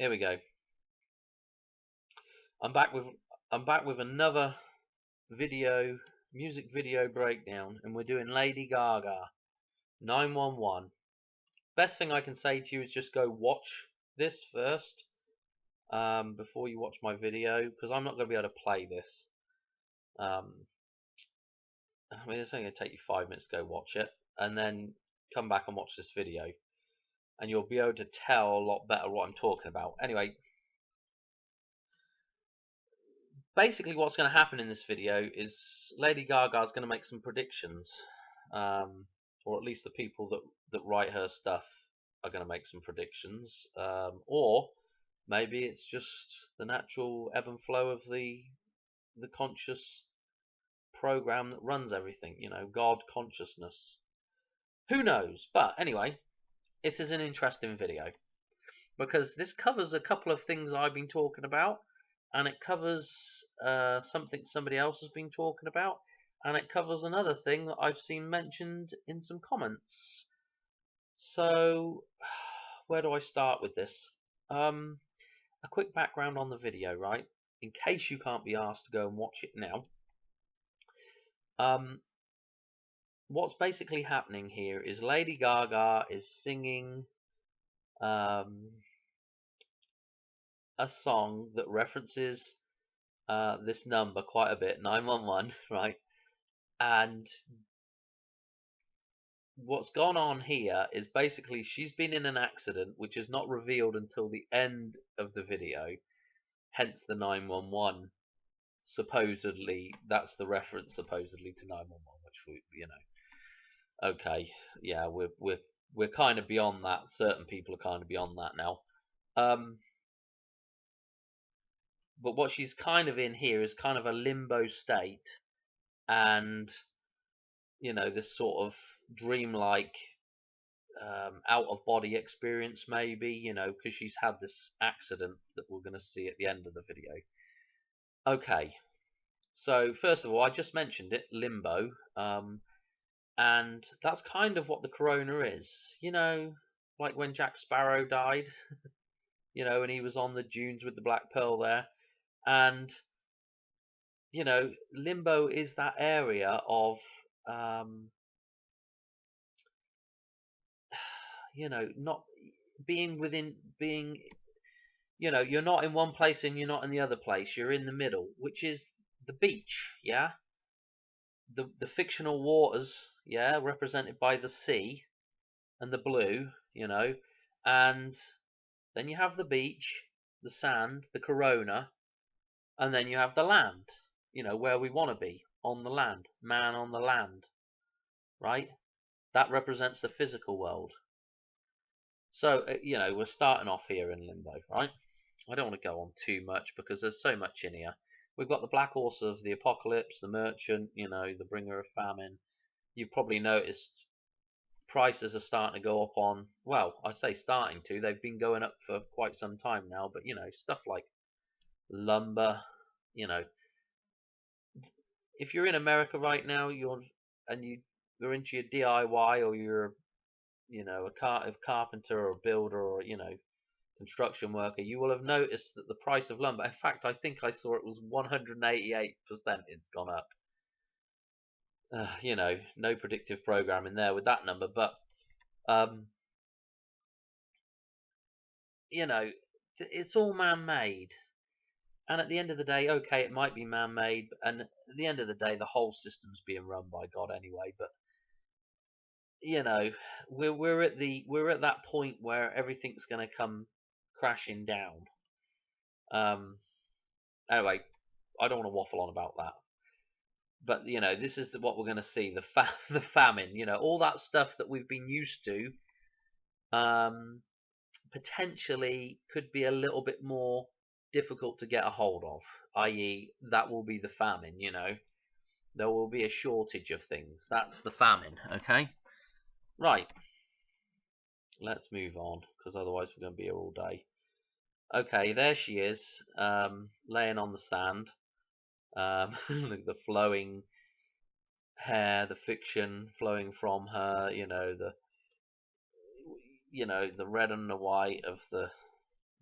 Here we go. I'm back with another music video breakdown, and we're doing Lady Gaga 911. Best thing I can say to you is just go watch this first before you watch my video, because I'm not going to be able to play this. I mean, it's only going to take you 5 minutes to go watch it, and then come back and watch this video, and you'll be able to tell a lot better what I'm talking about. Anyway, basically what's going to happen in this video is Lady Gaga is going to make some predictions, or at least the people that write her stuff are going to make some predictions, or maybe it's just the natural ebb and flow of the conscious program that runs everything, God consciousness. Who knows? But anyway, this is an interesting video because this covers a couple of things I've been talking about, and it covers something somebody else has been talking about, and it covers another thing that I've seen mentioned in some comments. So where do I start with this? A quick background on the video, right? In case you can't be asked to go and watch it now. What's basically happening here is Lady Gaga is singing a song that references this number quite a bit, 911, right? And what's gone on here is basically she's been in an accident which is not revealed until the end of the video, hence the 911. Supposedly, that's the reference supposedly to 911, which okay, yeah, we're kind of beyond that. Certain people are kind of beyond that now. But what she's kind of in here is kind of a limbo state, and this sort of dreamlike out of body experience, maybe, because she's had this accident that we're going to see at the end of the video. Okay, so first of all, I just mentioned it, limbo, and that's kind of what the corona is, like when Jack Sparrow died, and he was on the dunes with the black pearl there, and limbo is that area of not being you're not in one place and you're not in the other place, you're in the middle, which is the beach, yeah, the fictional waters, yeah, represented by the sea and the blue, and then you have the beach, the sand, the corona, and then you have the land, where we want to be, on the land, man on the land, right? That represents the physical world. So, we're starting off here in limbo, right? I don't want to go on too much because there's so much in here. We've got the black horse of the apocalypse, the merchant, the bringer of famine. You've probably noticed prices are starting to go up on, well, I say starting to, they've been going up for quite some time now, but, stuff like lumber, if you're in America right now, you're into your DIY, or you're a carpenter or a builder or construction worker, you will have noticed that the price of lumber, in fact, I think I saw it was 188% it's gone up. No predictive programming there with that number, but it's all man-made. And at the end of the day, okay, it might be man-made, and at the end of the day, the whole system's being run by God anyway. But we're at that point where everything's going to come crashing down. Anyway, I don't want to waffle on about that. But this is what we're going to see: the famine. All that stuff that we've been used to, potentially could be a little bit more difficult to get a hold of. I.e., that will be the famine. There will be a shortage of things. That's the famine. Okay, right. Let's move on, because otherwise we're going to be here all day. Okay, there she is, laying on the sand. The flowing hair, the fiction flowing from her. The red and the white of the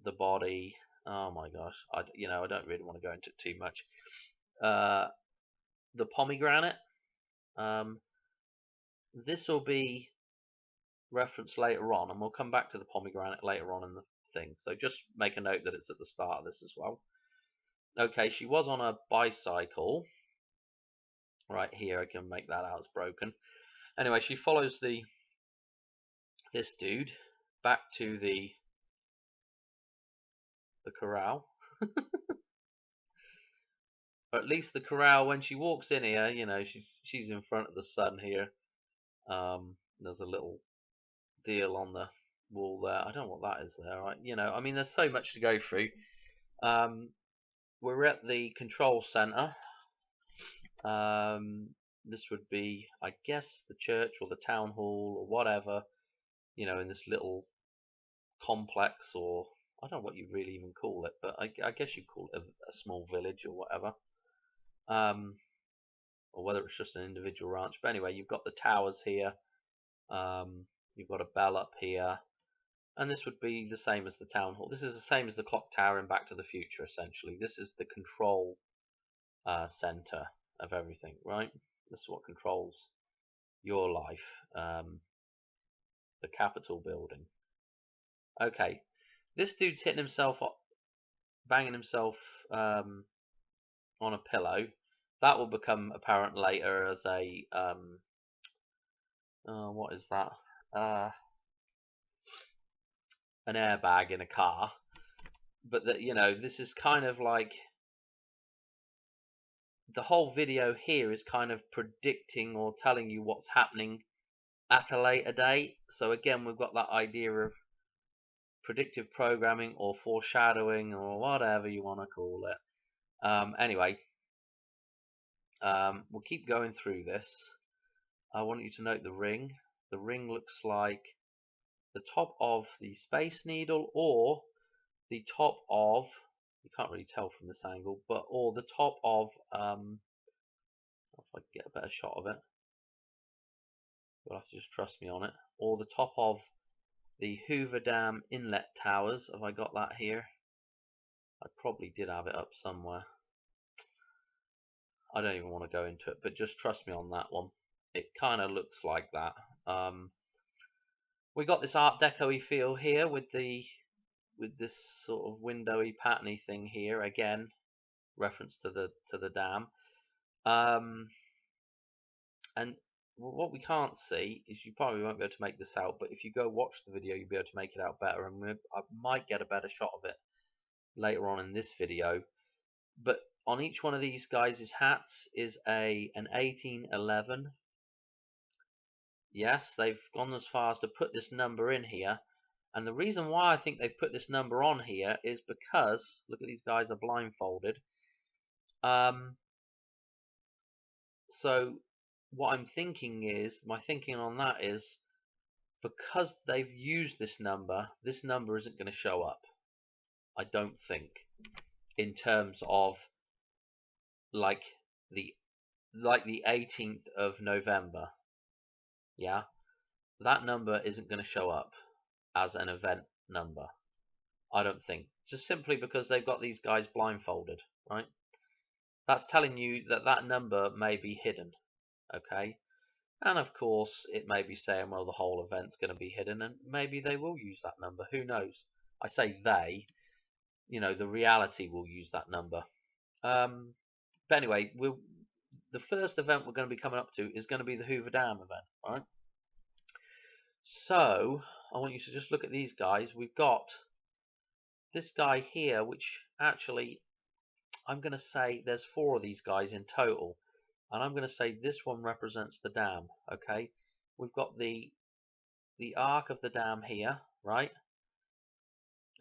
the body. Oh my gosh, I don't really want to go into it too much. The pomegranate. Um, this will be referenced later on, and we'll come back to the pomegranate later on in the thing. So just make a note that it's at the start of this as well. Okay, she was on a bicycle. Right here, I can make that out. It's broken. Anyway, she follows this dude back to the corral. Or at least the corral. When she walks in here, she's in front of the sun here. There's a little deal on the wall there. I don't know what that is there. Right? I mean, there's so much to go through. We're at the control center. This would be, I guess, the church or the town hall or whatever. In this little complex, or I don't know what you really even call it, but I guess you'd call it a small village or whatever. Or whether it's just an individual ranch. But anyway, you've got the towers here. You've got a bell up here. And this would be the same as the town hall. This is the same as the clock tower in Back to the Future, essentially. This is the control center of everything, right? This is what controls your life. The Capitol building. Okay, this dude's hitting himself, banging himself on a pillow. That will become apparent later as a what is that? An airbag in a car. But that this is kind of like the whole video here is kind of predicting or telling you what's happening at a later date. So again, we've got that idea of predictive programming or foreshadowing or whatever you want to call it. Anyway, we'll keep going through this. I want you to note the ring. The ring looks like the top of the Space Needle, or the top of, you can't really tell from this angle, but or the top of, if I can get a better shot of it, you'll have to just trust me on it, or the top of the Hoover Dam inlet towers. Have I got that here? I probably did have it up somewhere. I don't even want to go into it, but just trust me on that one. It kind of looks like that. We got this Art Deco-y feel here with this sort of windowy patterny thing here. Again, reference to the dam. And what we can't see is, you probably won't be able to make this out, but if you go watch the video, you'll be able to make it out better, and I might get a better shot of it later on in this video. But on each one of these guys' hats is an 1811. Yes, they've gone as far as to put this number in here. And the reason why I think they've put this number on here is because, look at, these guys are blindfolded. So what I'm thinking is, my thinking on that is, because they've used this number isn't going to show up, I don't think, in terms of like the 18th of November. Yeah, that number isn't going to show up as an event number, I don't think, just simply because they've got these guys blindfolded, right? That's telling you that number may be hidden. Okay, and of course it may be saying, well, the whole event's going to be hidden, and maybe they will use that number, who knows. I say they, the reality will use that number. But anyway, the first event we're going to be coming up to is going to be the Hoover Dam event, right? So I want you to just look at these guys. We've got this guy here, which actually, I'm going to say there's 4 of these guys in total, and I'm going to say this one represents the dam. Okay, we've got the arc of the dam here, right?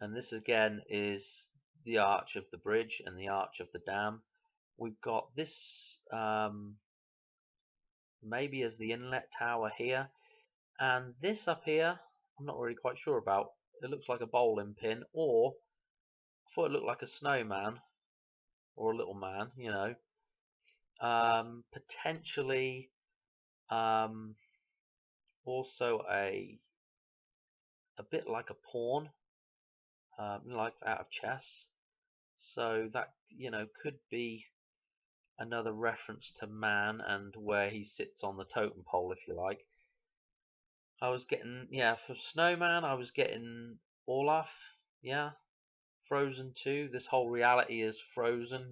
And this again is the arch of the bridge and the arch of the dam. We've got this maybe as the inlet tower here, and this up here I'm not really quite sure about. It looks like a bowling pin, or I thought it looked like a snowman or a little man, potentially also a bit like a pawn. like out of chess. So that, could be another reference to man and where he sits on the totem pole, if you like. I was getting, yeah, for Snowman, I was getting Olaf, yeah, Frozen 2. This whole reality is frozen,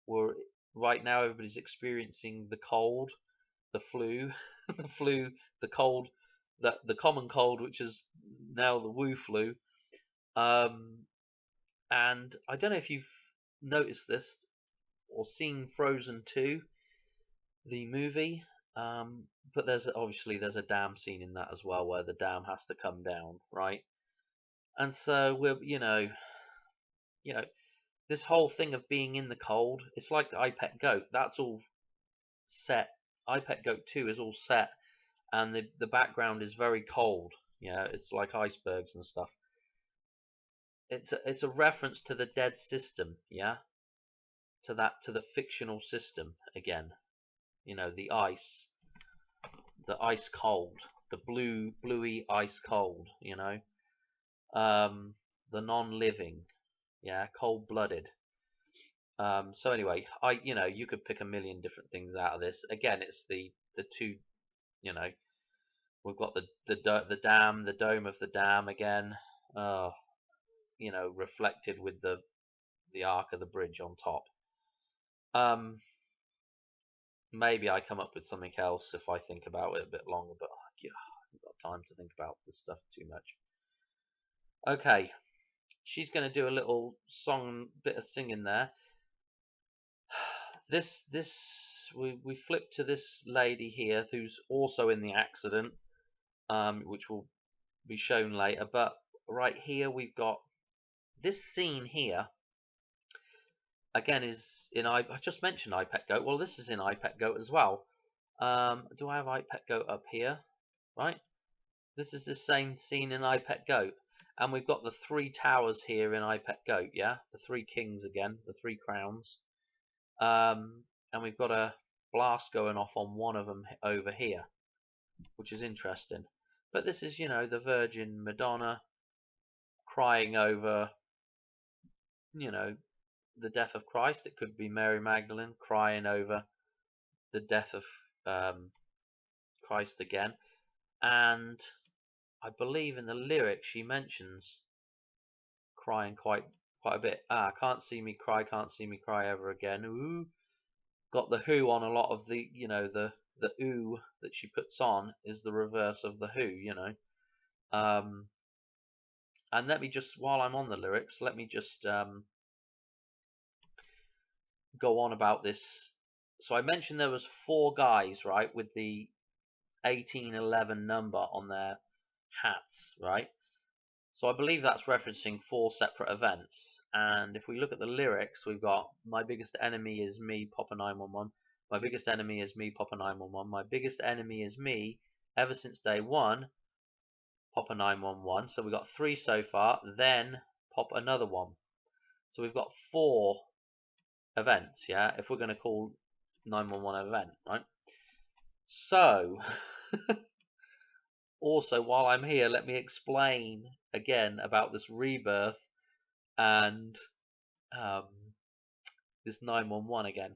We're right now everybody's experiencing the cold, the flu, the flu, the cold, the common cold, which is now the Wu flu. And I don't know if you've noticed this or seen Frozen 2, the movie. But there's a dam scene in that as well where the dam has to come down, right? And so we're, you know, this whole thing of being in the cold, it's like the iPet Goat. That's all set. iPet Goat 2 is all set, and the background is very cold. It's like icebergs and stuff. It's a reference to the dead system, yeah, to the fictional system again. The ice cold, the bluey ice cold. The non-living, yeah, cold-blooded. So anyway, you could pick a million different things out of this. Again, it's the two, you know, we've got the dam, the dome of the dam again, reflected with the arc of the bridge on top. Maybe I come up with something else if I think about it a bit longer, but I haven't got time to think about this stuff too much. Okay, she's going to do a little bit of singing there. We flip to this lady here who's also in the accident, which will be shown later. But right here we've got this scene here. Again, is in I just mentioned iPet Goat. Well, this is in iPet Goat as well. Do I have iPet Goat up here? Right. This is the same scene in iPet Goat, and we've got the three towers here in iPet Goat. Yeah, the three kings again, the three crowns. And we've got a blast going off on one of them over here, which is interesting. But this is, the Virgin Madonna crying over, the death of Christ. It could be Mary Magdalene crying over the death of Christ again. And I believe in the lyrics she mentions crying quite a bit. Can't see me cry ever again. Ooh. Got the Who on a lot of the, the ooh that she puts on is the reverse of the Who, And let me just, while I'm on the lyrics, let me just go on about this. So I mentioned there was 4 guys, right, with the 1811 number on their hats, right? So I believe that's referencing 4 separate events. And if we look at the lyrics, we've got my biggest enemy is me, Papa 911. My biggest enemy is me, Papa 911. My biggest enemy is me ever since day 1, Papa 911. So we've got 3 so far, then pop another one. So we've got 4 events, yeah, if we're going to call 911 an event, right? So, also, while I'm here, let me explain again about this rebirth and this 911 again.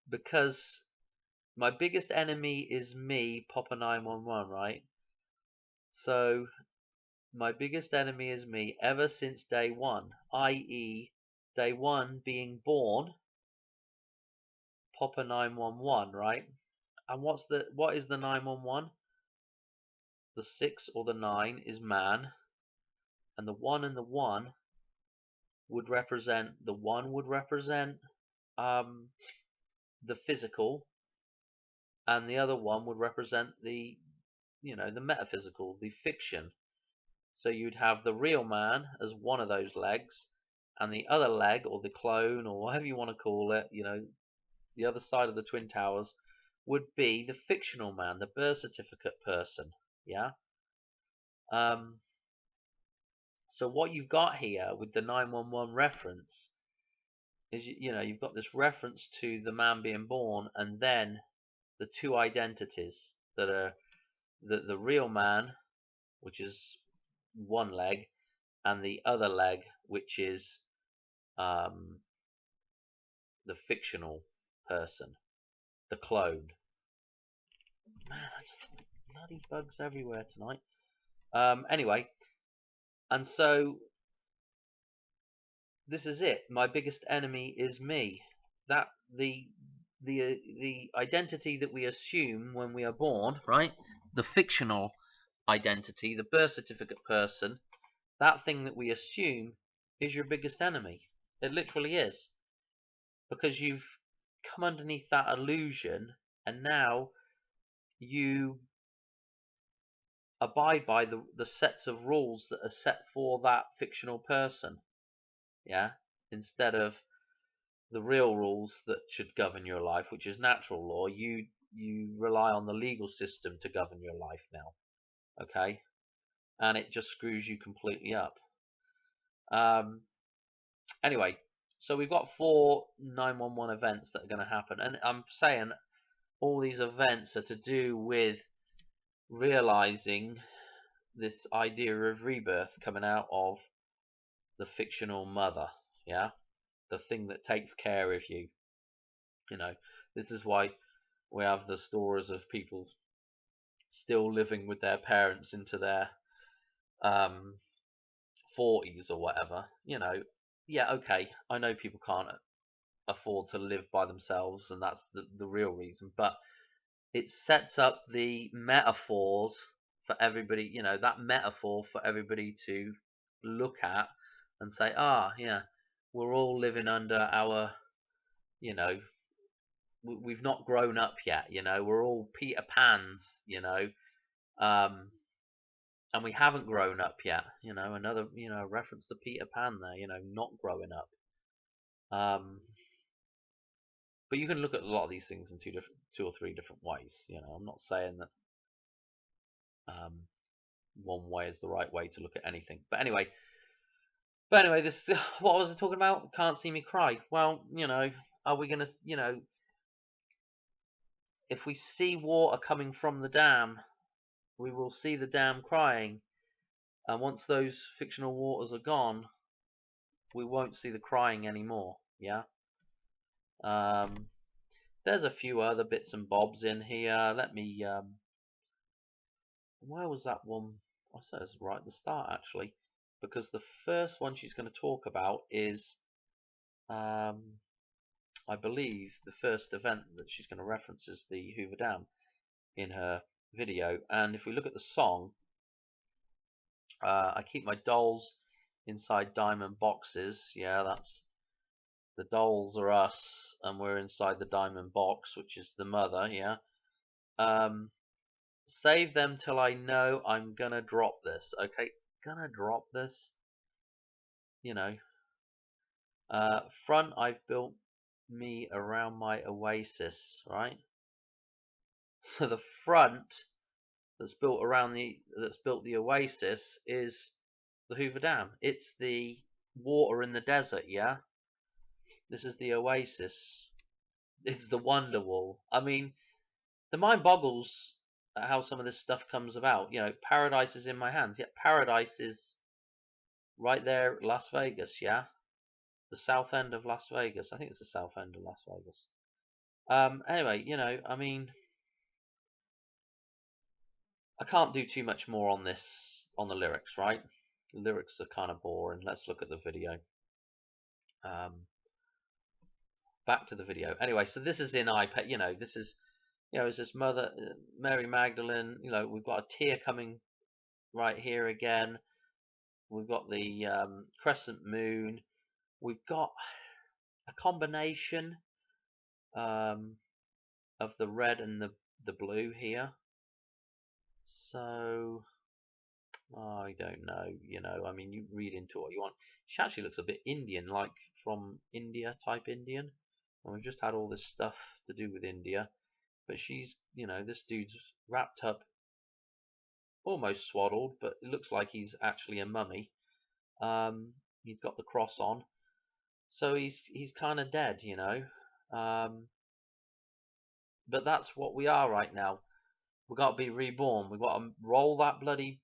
Because my biggest enemy is me, Papa 911, right? So, my biggest enemy is me ever since day 1, i.e., day 1 being born, Papa 911, right? And what is the 911? The 6 or the 9 is man, and the 1 and the 1 would represent the physical, and the other one would represent the the metaphysical, the fiction. So you'd have the real man as one of those legs, and the other leg, or the clone, or whatever you want to call it, the other side of the Twin Towers, would be the fictional man, the birth certificate person. Yeah. So what you've got here with the 911 reference is, you've got this reference to the man being born, and then the 2 identities that are the real man, which is one leg, and the other leg, which is the fictional person, the clone. Man, bloody bugs everywhere tonight. Anyway, and so this is it. My biggest enemy is me. That the identity that we assume when we are born, right? The fictional identity, the birth certificate person, that thing that we assume is your biggest enemy. It literally is. Because you've come underneath that illusion and now you abide by the sets of rules that are set for that fictional person. Yeah? Instead of the real rules that should govern your life, which is natural law, you rely on the legal system to govern your life now. Okay? And it just screws you completely up. Anyway, so we've got 4 911 events that are going to happen, and I'm saying all these events are to do with realizing this idea of rebirth coming out of the fictional mother, yeah, the thing that takes care of you. You know, this is why we have the stories of people still living with their parents into their 40s or whatever. You know, yeah, okay, I know people can't afford to live by themselves, and that's the real reason, but it sets up the metaphors for everybody, you know, that metaphor for everybody to look at and say, ah, yeah, we're all living under our, you know, we've not grown up yet, you know, we're all Peter Pans, you know, and we haven't grown up yet, you know, another, you know, reference to Peter Pan there, you know, not growing up. But you can look at a lot of these things in two or three different ways, you know. I'm not saying that one way is the right way to look at anything. But anyway, this what was I talking about? Can't see me cry. Well, you know, are we gonna, you know, if we see water coming from the dam, we will see the dam crying, and once those fictional waters are gone, we won't see the crying anymore. Yeah. There's a few other bits and bobs in here. Let me. Where was that one? I said it's right at the start actually, because the first one she's going to talk about is, I believe, the first event that she's going to reference is the Hoover Dam in her video. And if we look at the song, I keep my dolls inside diamond boxes. Yeah, that's the dolls are us, and we're inside the diamond box, which is the mother. Yeah. Save them till I know I'm gonna drop this. Okay, gonna drop this. You know. Front, I've built me around my oasis, right? So the front that's built the oasis is the Hoover Dam. It's the water in the desert, yeah? This is the oasis. It's the wonder wall. I mean, the mind boggles at how some of this stuff comes about. You know, paradise is in my hands. Yet paradise is right there at Las Vegas, yeah? The south end of Las Vegas. I think it's the south end of Las Vegas. Anyway, you know, I mean, I can't do too much more on this, on the lyrics, right? The lyrics are kind of boring. Let's look at the video. Back to the video. Anyway, so this is in iPad. You know, this is, you know, is this Mother Mary Magdalene? You know, we've got a tear coming right here again. We've got the crescent moon. We've got a combination of the red and the blue here. So I don't know, you know, I mean, you read into what you want. She actually looks a bit Indian, like from India, type Indian. And we've just had all this stuff to do with India. But she's, you know, this dude's wrapped up, almost swaddled, but it looks like he's actually a mummy. He's got the cross on. So he's kind of dead, you know. But that's what we are right now. We've got to be reborn. We've got to roll that bloody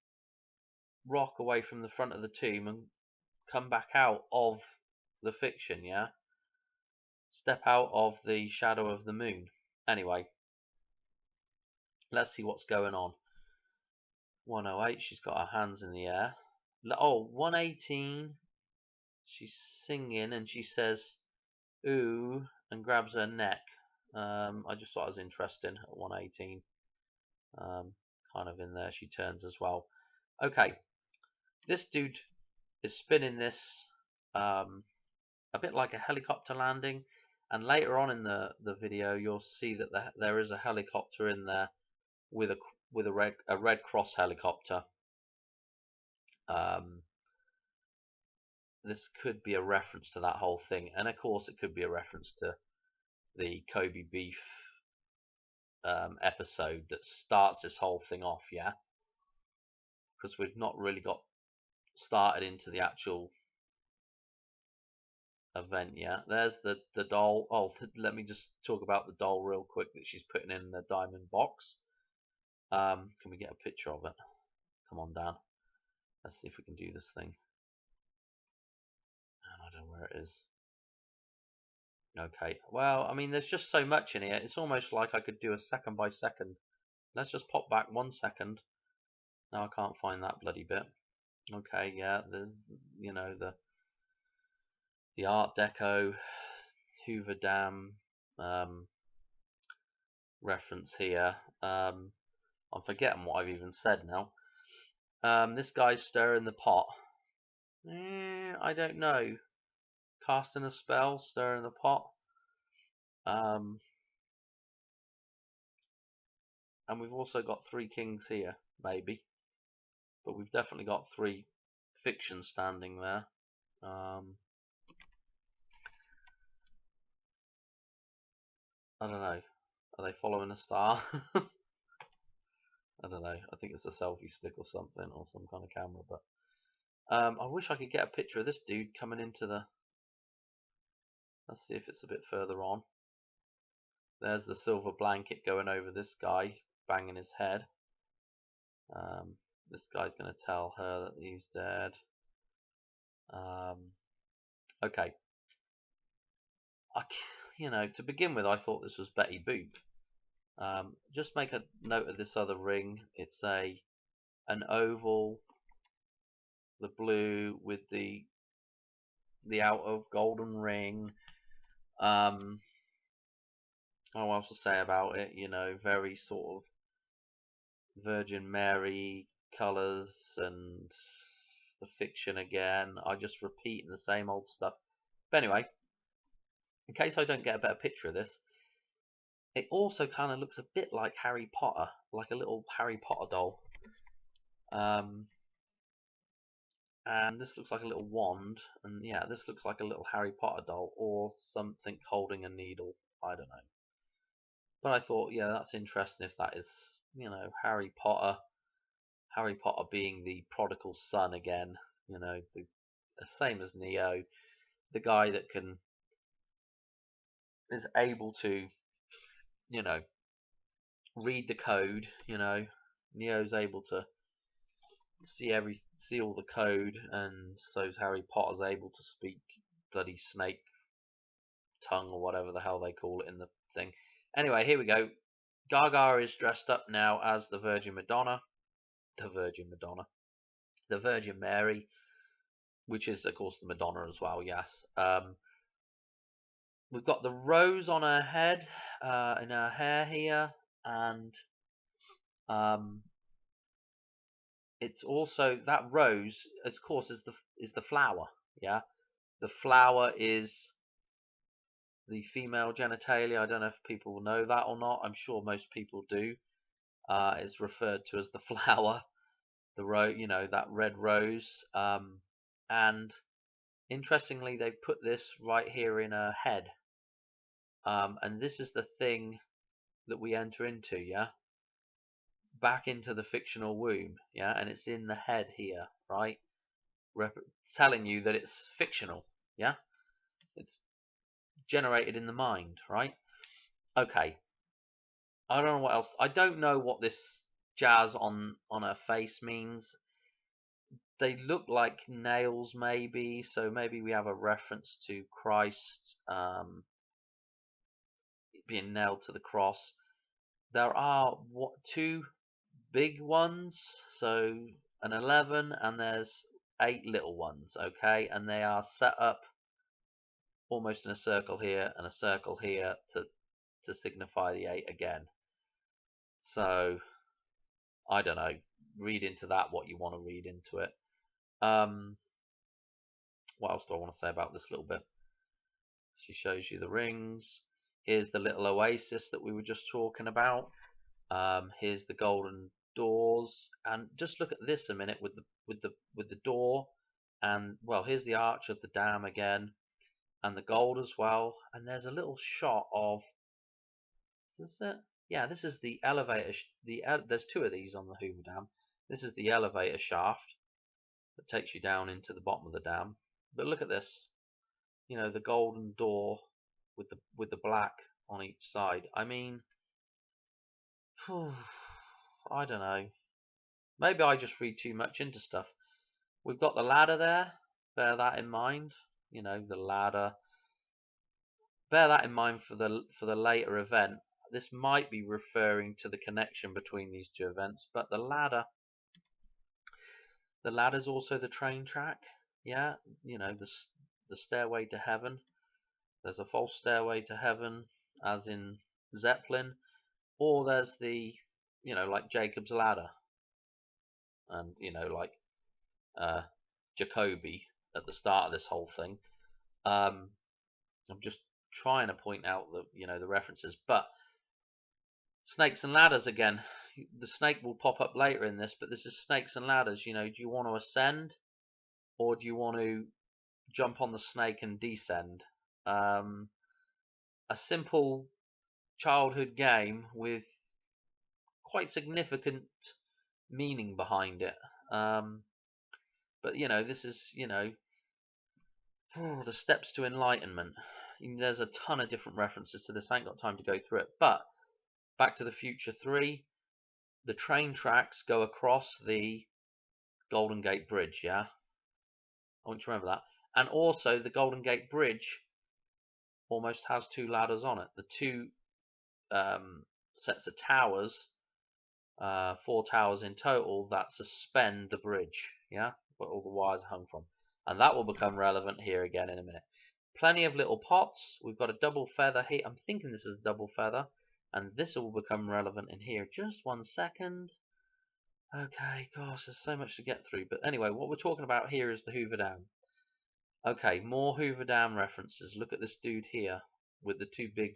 rock away from the front of the tomb and come back out of the fiction, yeah? Step out of the shadow of the moon. Anyway, let's see what's going on. 108, she's got her hands in the air. Oh, 118, she's singing and she says, ooh, and grabs her neck. I just thought it was interesting at 118. Kind of in there, she turns as well. Okay, this dude is spinning this a bit like a helicopter landing, and later on in the video you'll see that there is a helicopter in there with a red cross helicopter. This could be a reference to that whole thing, and of course it could be a reference to the Kobe beef episode that starts this whole thing off, yeah, because we've not really got started into the actual event yet. There's the doll. Oh, let me just talk about the doll real quick that she's putting in the diamond box. Can we get a picture of it? Come on down. Let's see if we can do this thing. I don't know where it is. Okay, well, I mean, there's just so much in here. It's almost like I could do a second by second. Let's just pop back 1 second. No, I can't find that bloody bit. Okay, yeah, there's, you know, the Art Deco Hoover Dam reference here. I'm forgetting what I've even said now. This guy's stirring the pot. I don't know. Casting a spell, stirring the pot. And we've also got 3 kings here, maybe. But we've definitely got 3 fictions standing there. I don't know. Are they following a star? I don't know. I think it's a selfie stick or something, or some kind of camera. But I wish I could get a picture of this dude coming into the... Let's see if it's a bit further on. There's the silver blanket going over this guy, banging his head. This guy's going to tell her that he's dead. Okay. You know, to begin with, I thought this was Betty Boop. Just make a note of this other ring. It's an oval, the blue with the outer golden ring. I don't know what else to say about it. You know, very sort of Virgin Mary colours and the fiction again. I just repeating the same old stuff. But anyway, in case I don't get a better picture of this, it also kind of looks a bit like Harry Potter, like a little Harry Potter doll. And this looks like a little wand, and yeah, this looks like a little Harry Potter doll, or something holding a needle. I don't know. But I thought, yeah, that's interesting if that is, you know, Harry Potter being the prodigal son again, you know, the same as Neo, the guy that is able to, you know, read the code, you know. Neo's able to see all the code, and so's Harry Potter's able to speak bloody snake tongue or whatever the hell they call it in the thing. Anyway, here we go. Gaga is dressed up now as the Virgin Mary, which is of course the Madonna as well. Yes. We've got the rose on her head, in her hair here, and it's also that rose, of course, is the flower. Yeah, the flower is the female genitalia. I don't know if people know that or not. I'm sure most people do. It's referred to as the flower, the you know, that red rose. And interestingly, they put this right here in her head. And this is the thing that we enter into, yeah, back into the fictional womb, yeah, and it's in the head here, right, telling you that it's fictional, yeah, it's generated in the mind, right? Okay, I don't know what else. I don't know what this jazz on her face means. they look like nails, maybe. So maybe we have a reference to Christ being nailed to the cross. There are two big ones, so an 11, and there's 8 little ones, okay, and they are set up almost in a circle here and a circle here to signify the 8 again. So I don't know, read into that what you want to read into it. What else do I want to say about this little bit? She shows you the rings. Here's the little oasis that we were just talking about. Here's the golden doors, and just look at this a minute with the door, and well, here's the arch of the dam again, and the gold as well. And there's a little shot of, is this it? Yeah, this is the elevator. There's 2 of these on the Hoover Dam. This is the elevator shaft that takes you down into the bottom of the dam. But look at this. You know, the golden door with the black on each side. I mean, I don't know. Maybe I just read too much into stuff. We've got the ladder there. Bear that in mind. You know, the ladder. Bear that in mind for the later event. This might be referring to the connection between these 2 events, but the ladder's also the train track. Yeah, you know, the stairway to heaven. There's a false stairway to heaven, as in Zeppelin, or there's the, you know, like Jacob's ladder, and you know, like Jacoby at the start of this whole thing. I'm just trying to point out the, you know, the references, but snakes and ladders again. The snake will pop up later in this, but this is snakes and ladders. You know, do you want to ascend, or do you want to jump on the snake and descend? A simple childhood game with quite significant meaning behind it. But you know, this is, you know, the steps to enlightenment. There's a ton of different references to this. I ain't got time to go through it. But Back to the Future 3, the train tracks go across the Golden Gate Bridge, yeah? I want you to remember that. And also, the Golden Gate Bridge almost has 2 ladders on it. The 2 sets of towers, 4 towers in total, that suspend the bridge, yeah? Where all the wires are hung from. And that will become relevant here again in a minute. Plenty of little pots. We've got a double feather here. I'm thinking this is a double feather. And this will become relevant in here. Just 1 second. Okay, gosh, there's so much to get through. But anyway, what we're talking about here is the Hoover Dam. Okay, more Hoover Dam references. Look at this dude here with the 2 big,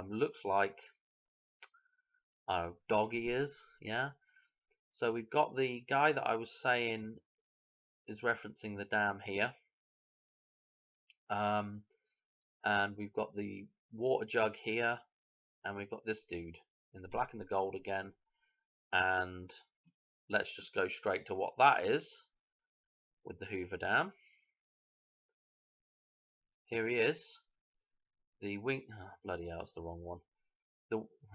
looks like dog ears, yeah? So we've got the guy that I was saying is referencing the dam here. And we've got the water jug here, and we've got this dude in the black and the gold again. And let's just go straight to what that is with the Hoover Dam. Here he is. The wing. Oh, bloody hell, it's the wrong one.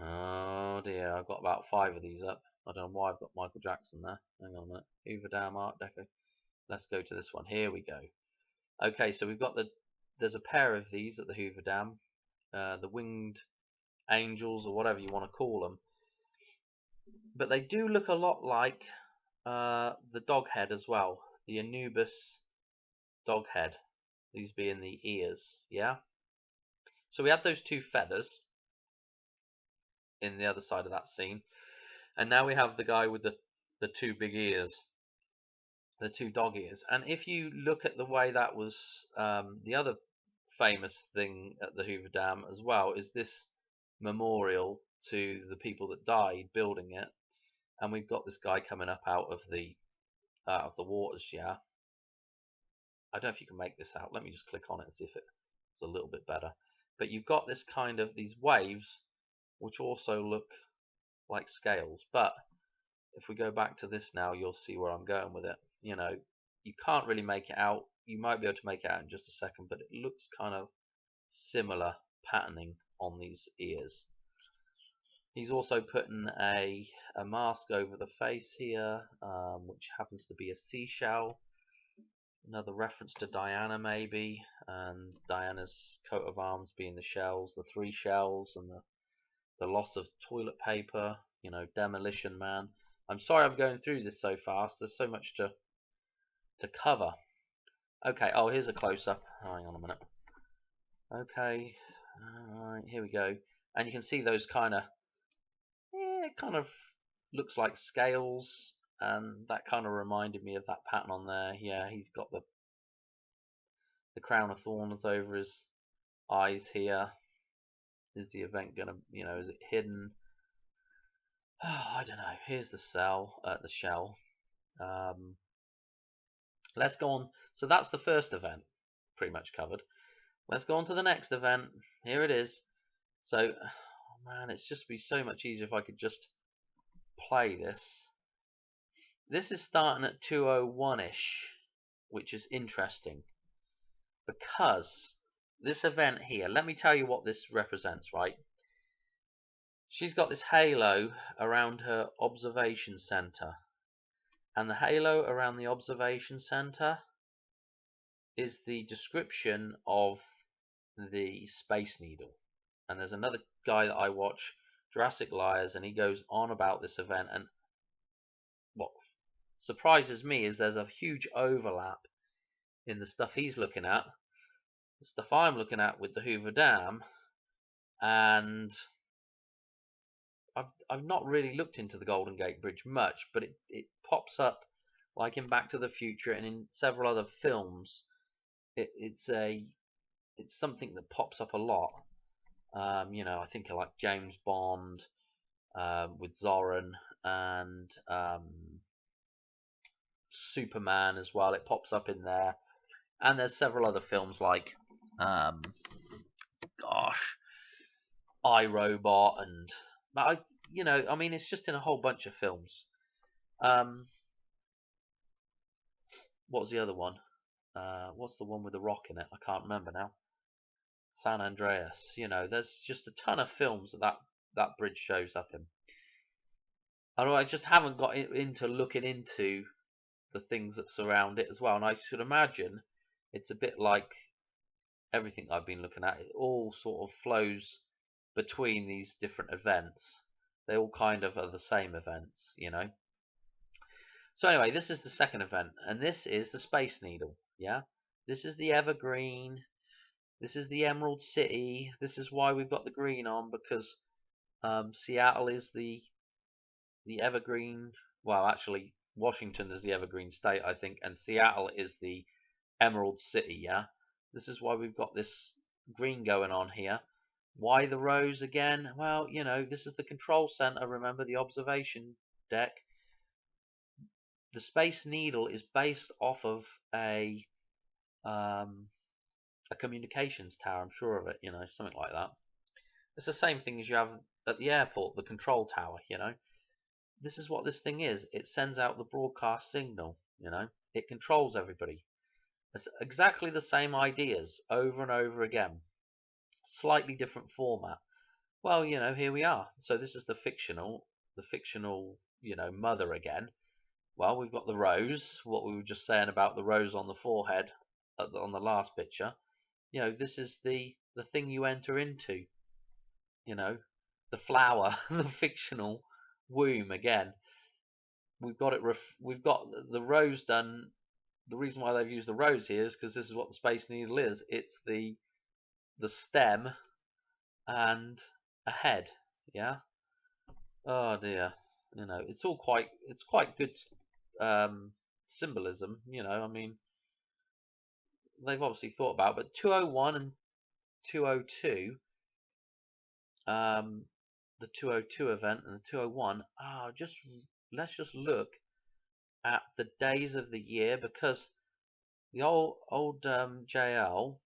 Oh dear, I've got about 5 of these up. I don't know why I've got Michael Jackson there. Hang on a minute. Hoover Dam Art Deco. Let's go to this one. Here we go. Okay, so we've got there's a pair of these at the Hoover Dam. The winged angels, or whatever you want to call them. But they do look a lot like the dog head as well. The Anubis dog head. These being the ears, yeah? So we had those 2 feathers in the other side of that scene. And now we have the guy with the 2 big ears. The 2 dog ears. And if you look at the way that was, the other famous thing at the Hoover Dam as well is this memorial to the people that died building it. And we've got this guy coming up out of the waters, yeah? I don't know if you can make this out. Let me just click on it and see if it's a little bit better. But you've got this kind of, these waves, which also look like scales. But if we go back to this now, you'll see where I'm going with it. You know, you can't really make it out. You might be able to make it out in just a second, but it looks kind of similar patterning on these ears. He's also putting a mask over the face here, which happens to be a seashell. Another reference to Diana, maybe, and Diana's coat of arms being the shells, the 3 shells, and the loss of toilet paper. You know, Demolition Man. I'm sorry I'm going through this so fast. There's so much to cover. Okay. Oh, here's a close up. Hang on a minute. Okay. Alright, here we go. And you can see those kind of, yeah, it kind of looks like scales, and that kind of reminded me of that pattern on there. Yeah, he's got the crown of thorns over his eyes here. Is the event gonna, is it hidden? Oh, I don't know. Here's the the shell. Let's go on. So that's the first event, pretty much covered. Let's go on to the next event. Here it is. So, oh man, it's just be so much easier if I could just play this. This is starting at 2:01ish, which is interesting because this event here, let me tell you what this represents, right? She's got this halo around her observation center, and the halo around the observation center is the description of the Space Needle. And there's another guy that I watch, Jurassic Liars, and he goes on about this event, and what surprises me is there's a huge overlap in the stuff he's looking at, the stuff I'm looking at with the Hoover Dam, and I've not really looked into the Golden Gate Bridge much, but it pops up like in Back to the Future and in several other films. It's something that pops up a lot. I think of like James Bond with Zoran, and Superman as well. It pops up in there, and there's several other films like, gosh, iRobot, and I mean, it's just in a whole bunch of films. What was the other one? What's the one with the rock in it? I can't remember now. San Andreas. There's just a ton of films that bridge shows up in. Although I just haven't got into looking into the things that surround it as well. And I should imagine it's a bit like everything I've been looking at. It all sort of flows between these different events. They all kind of are the same events. So anyway, this is the second event, and this is the Space Needle. Yeah, this is the Evergreen. This is the Emerald City. This is why we've got the green on, because Seattle is the Evergreen. Well, actually, Washington is the Evergreen State, I think, and Seattle is the Emerald City. Yeah, this is why we've got this green going on here. Why the rose again? Well, this is the control center. Remember the observation deck. The Space Needle is based off of a communications tower. I'm sure of it. Something like that. It's the same thing as you have at the airport, the control tower. This is what this thing is. It sends out the broadcast signal. It controls everybody. It's exactly the same ideas over and over again. Slightly different format. Well, here we are. So this is the fictional, mother again. Well, we've got the rose, what we were just saying about the rose on the forehead on the last picture. This is the thing you enter into. The flower, the fictional womb again. We've got the rose done. The reason why they've used the rose here is because this is what the Space Needle is. It's the stem and a head. Yeah. Oh dear. It's quite good symbolism. I mean, they've obviously thought about, but 2:01 and 2:02, the 2:02 event and the 2:01. Let's just look at the days of the year, because the old JL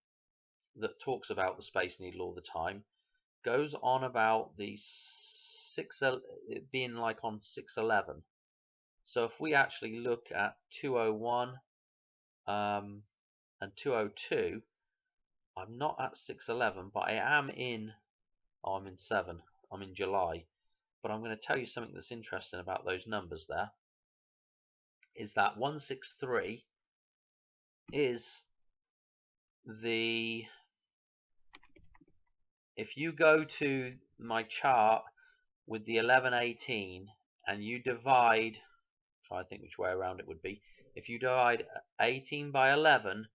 that talks about the Space Needle all the time goes on about the it being like on 6/11. So if we actually look at 2:01 and 2:02, I'm not at 6/11, but I am in. Oh, I'm in 7. I'm in July. but I'm going to tell you something that's interesting about those numbers there, is that 163 is the, if you go to my chart with the 1118 and you divide, try to think which way around it would be, if you divide 18 by 11,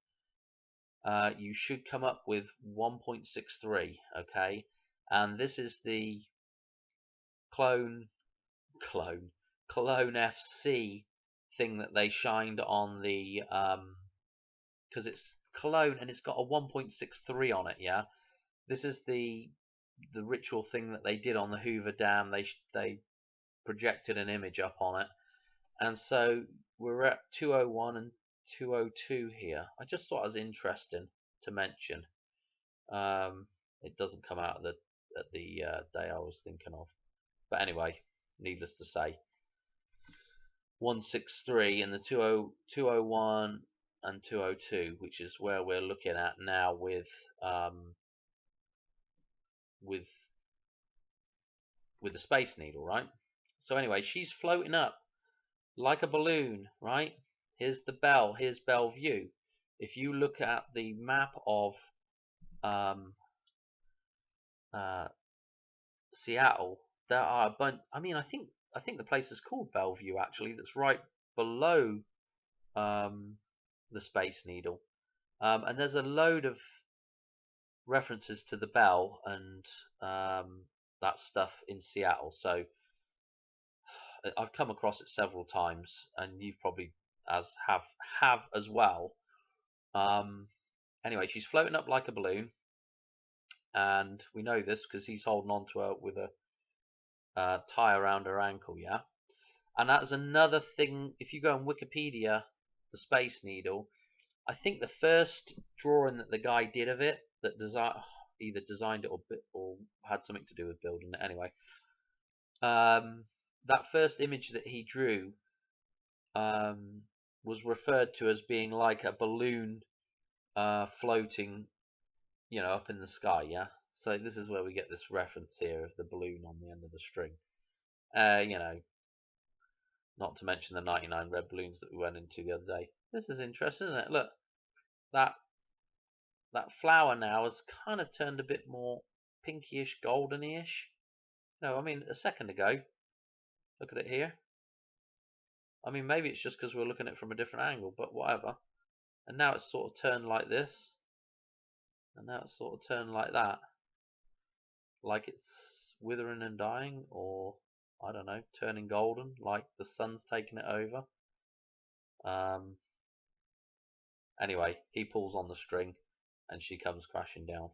you should come up with 1.63, okay? And this is the clone FC thing that they shined on the, because it's clone and it's got a 1.63 on it, yeah? This is the ritual thing that they did on the Hoover Dam. They projected an image up on it, and so we're at 201 and 202 here. I just thought it was interesting to mention. It doesn't come out at the day I was thinking of, but anyway, needless to say, 163 and the 201 and 202, which is where we're looking at now with the Space Needle, right? So anyway, she's floating up like a balloon, right? Here's the bell. Here's Bellevue. If you look at the map of Seattle, there are a bunch. I mean, I think the place is called Bellevue actually. That's right below the Space Needle, and there's a load of references to the bell and that stuff in Seattle. So I've come across it several times, and you've probably have as well. Anyway, she's floating up like a balloon, and we know this because he's holding on to her with a tie around her ankle, yeah? And that's another thing, if you go on Wikipedia, the Space Needle, I think the first drawing that the guy did of it, that either designed it or had something to do with building it anyway, that first image that he drew was referred to as being like a balloon floating, up in the sky, yeah? So this is where we get this reference here of the balloon on the end of the string. Not to mention the 99 red balloons that we went into the other day. This is interesting, isn't it? Look, that flower now has kind of turned a bit more pinkyish, goldenish. No, I mean, a second ago, look at it here. I mean, maybe it's just because we're looking at it from a different angle, but whatever. And now it's sort of turned like this. And now it's sort of turned like that. Like it's withering and dying, or, I don't know, turning golden, like the sun's taking it over. Anyway, he pulls on the string, and she comes crashing down.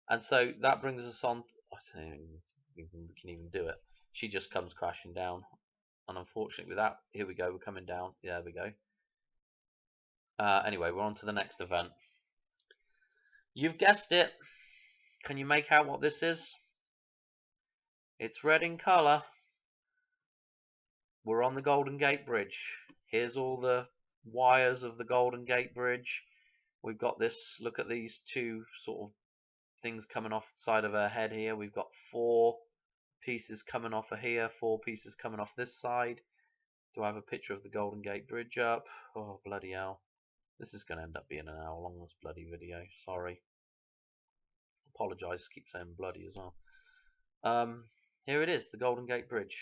And so that brings us on. I don't know if we can even do it. She just comes crashing down, and unfortunately, with that, here we go. We're coming down. Yeah, there we go. Anyway, we're on to the next event. You've guessed it. Can you make out what this is? It's red in color. We're on the Golden Gate Bridge. Here's all the wires of the Golden Gate Bridge. We've got this. Look at these two sort of things coming off the side of her head here. We've got 4 pieces coming off of here, 4 pieces coming off this side. Do I have a picture of the Golden Gate Bridge up? Oh, bloody hell. This is going to end up being an hour long, this bloody video. Sorry. Apologise, keep saying bloody as well. Here it is, the Golden Gate Bridge.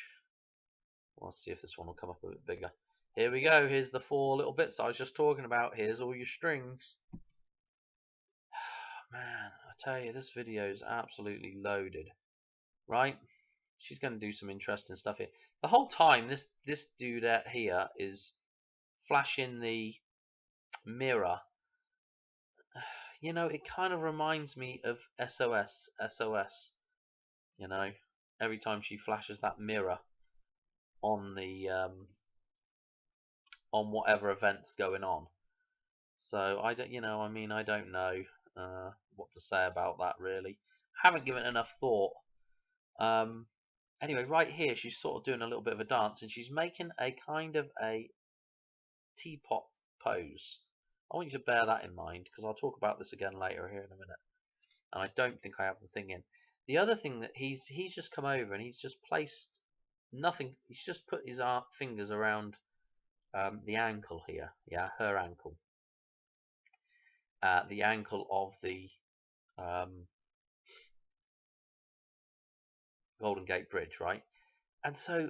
Let's see if this one will come up a bit bigger. Here we go. Here's the 4 little bits I was just talking about. Here's all your strings. Man, I tell you, this video is absolutely loaded. Right? She's going to do some interesting stuff here. The whole time, this dudette here is flashing the mirror. It kind of reminds me of SOS. Every time she flashes that mirror on the on whatever event's going on. So I don't, I don't know what to say about that really. Haven't given it enough thought. Anyway, right here she's sort of doing a little bit of a dance, and she's making a kind of a teapot pose. I want you to bear that in mind, because I'll talk about this again later here in a minute. And I don't think I have the thing in. the other thing that he's just come over and he's just placed nothing. He's just put his fingers around the ankle here. Yeah, her ankle. The ankle of the um, Golden Gate Bridge, right? And so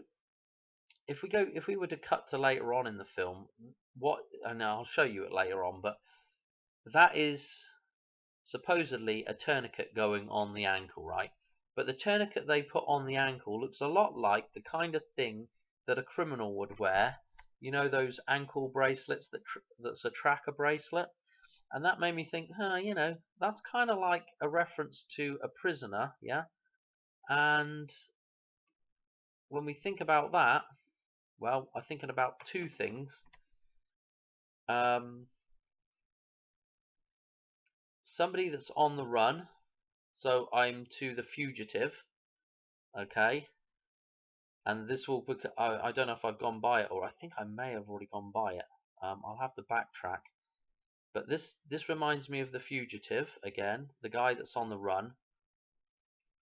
if we were to cut to later on in the film, what, and I'll show you it later on, but that is supposedly a tourniquet going on the ankle, right? But the tourniquet they put on the ankle looks a lot like the kind of thing that a criminal would wear. You know those ankle bracelets that's a tracker bracelet? And that made me think, that's kind of like a reference to a prisoner, yeah? And when we think about that, well, I'm thinking about two things. Somebody that's on the run, so I'm to the fugitive, okay? And this will, I don't know if I've gone by it, or I think I may have already gone by it. I'll have to backtrack. But this reminds me of the fugitive again, the guy that's on the run,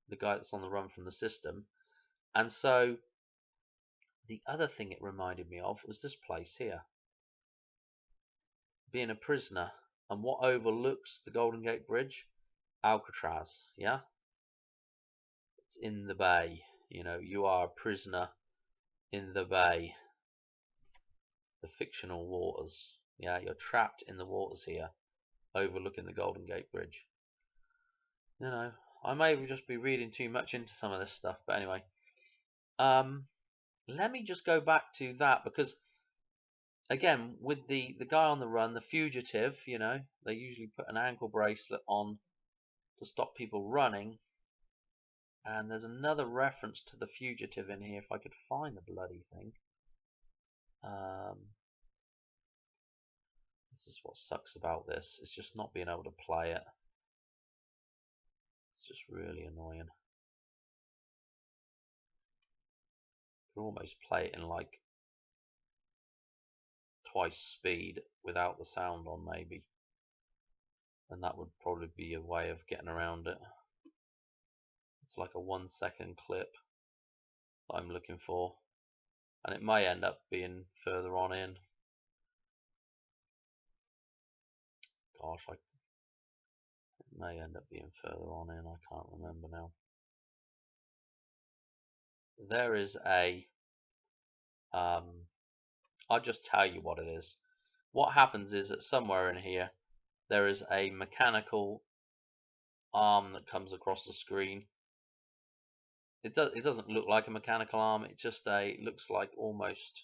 from the system. And so the other thing it reminded me of was this place here, being a prisoner, and what overlooks the Golden Gate Bridge, Alcatraz. Yeah, it's in the bay. You are a prisoner in the bay, the fictional waters. Yeah, you're trapped in the waters here, overlooking the Golden Gate Bridge. I may just be reading too much into some of this stuff, but anyway, let me just go back to that, because again, with the guy on the run, the fugitive, they usually put an ankle bracelet on to stop people running. And there's another reference to the fugitive in here, if I could find the bloody thing. This is what sucks about this. It's just not being able to play it. It's just really annoying. You could almost play it in like twice speed without the sound on, maybe. And that would probably be a way of getting around it. It's like a 1 second clip that I'm looking for. And it may end up being further on in. Gosh, it may end up being further on in. I can't remember now. There is a I'll just tell you what it is. What happens is that somewhere in here there is a mechanical arm that comes across the screen. It doesn't look like a mechanical arm. It just it looks like almost.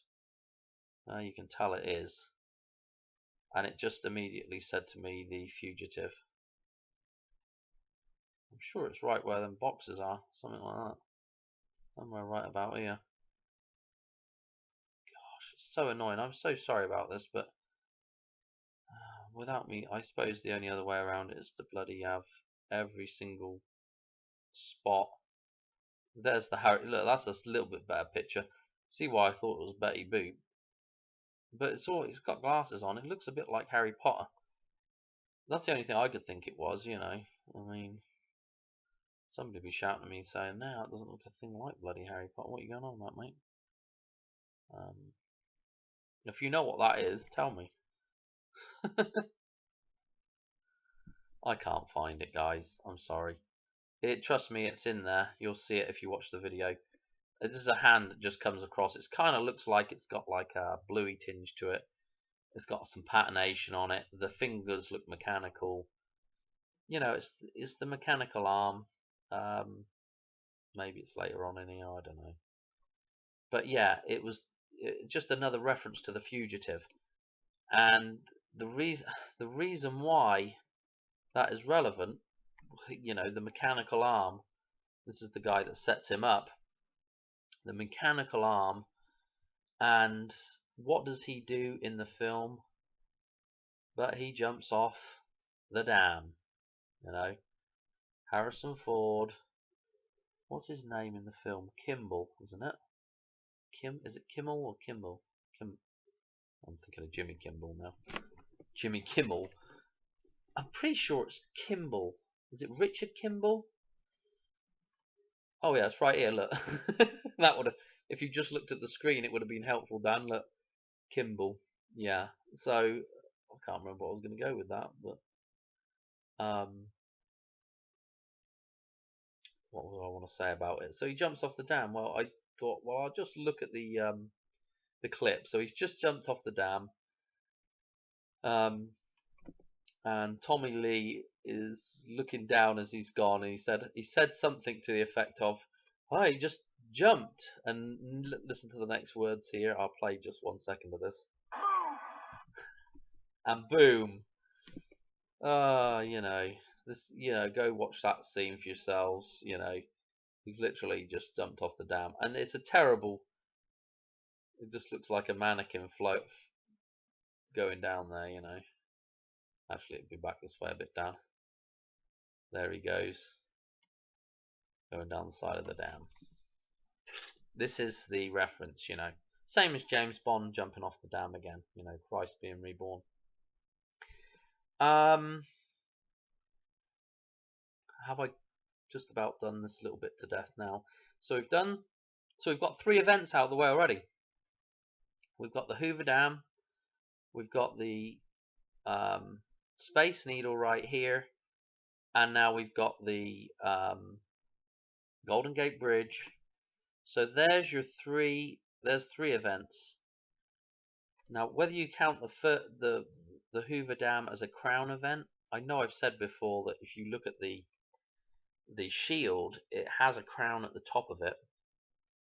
You can tell it is, and it just immediately said to me, the fugitive. I'm sure it's right where them boxes are, something like that. Somewhere right about here. Gosh, it's so annoying. I'm so sorry about this, but without me, I suppose the only other way around it is to bloody have every single spot. There's the Harry. Look, that's a little bit better picture. See why I thought it was Betty Boop. But it's got glasses on. It looks a bit like Harry Potter. That's the only thing I could think it was, I mean, somebody would be shouting at me saying, "No, it doesn't look a thing like bloody Harry Potter. What are you going on about, mate?" If you know what that is, tell me. I can't find it, guys. I'm sorry. Trust me, it's in there. You'll see it if you watch the video. This is a hand that just comes across. It kind of looks like it's got like a bluey tinge to it. It's got some patination on it. The fingers look mechanical. It's the mechanical arm. Maybe it's later on in here. I don't know. But yeah, it was just another reference to the fugitive, and the reason why that is relevant. The mechanical arm. This is the guy that sets him up. The mechanical arm, and what does he do in the film? But he jumps off the dam. Harrison Ford. What's his name in the film? Kimball, isn't it? Is it Kimmel or Kimball? I'm thinking of Jimmy Kimball now. Jimmy Kimmel. I'm pretty sure it's Kimball. Is it Richard Kimball? Oh yeah, it's right here. Look, that would have. If you just looked at the screen, it would have been helpful, Dan. Look, Kimball. Yeah. So I can't remember what I was going to go with that, but what do I want to say about it? So he jumps off the dam. Well, I thought, well, I'll just look at the clip. So he's just jumped off the dam, and Tommy Lee is looking down as he's gone, and he said something to the effect of, "Oh, he just jumped." And listen to the next words here. I'll play just 1 second of this. And boom. This. Go watch that scene for yourselves. He's literally just jumped off the dam, and it's a terrible. It just looks like a mannequin float going down there. Actually, it'd be back this way a bit down. There he goes, going down the side of the dam. This is the reference, Same as James Bond jumping off the dam again, Christ being reborn. Have I just about done this little bit to death now? So we've got 3 events out of the way already. We've got the Hoover Dam, we've got the Space Needle right here, and now we've got the Golden Gate Bridge. So there's 3 events. Now, whether you count the Hoover Dam as a crown event, I know I've said before that if you look at the shield, it has a crown at the top of it,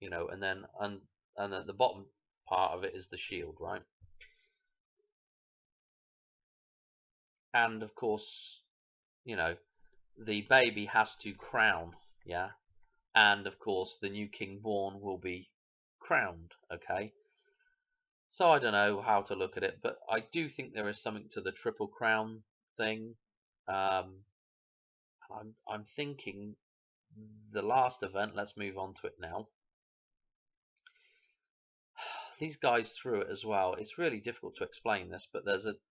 and then the bottom part of it is the shield, right? And of course, the baby has to crown, yeah, and of course the new king born will be crowned, okay. So I don't know how to look at it, but I do think there is something to the triple crown thing. I'm thinking the last event. Let's move on to it now. These guys threw it as well. It's really difficult to explain this, but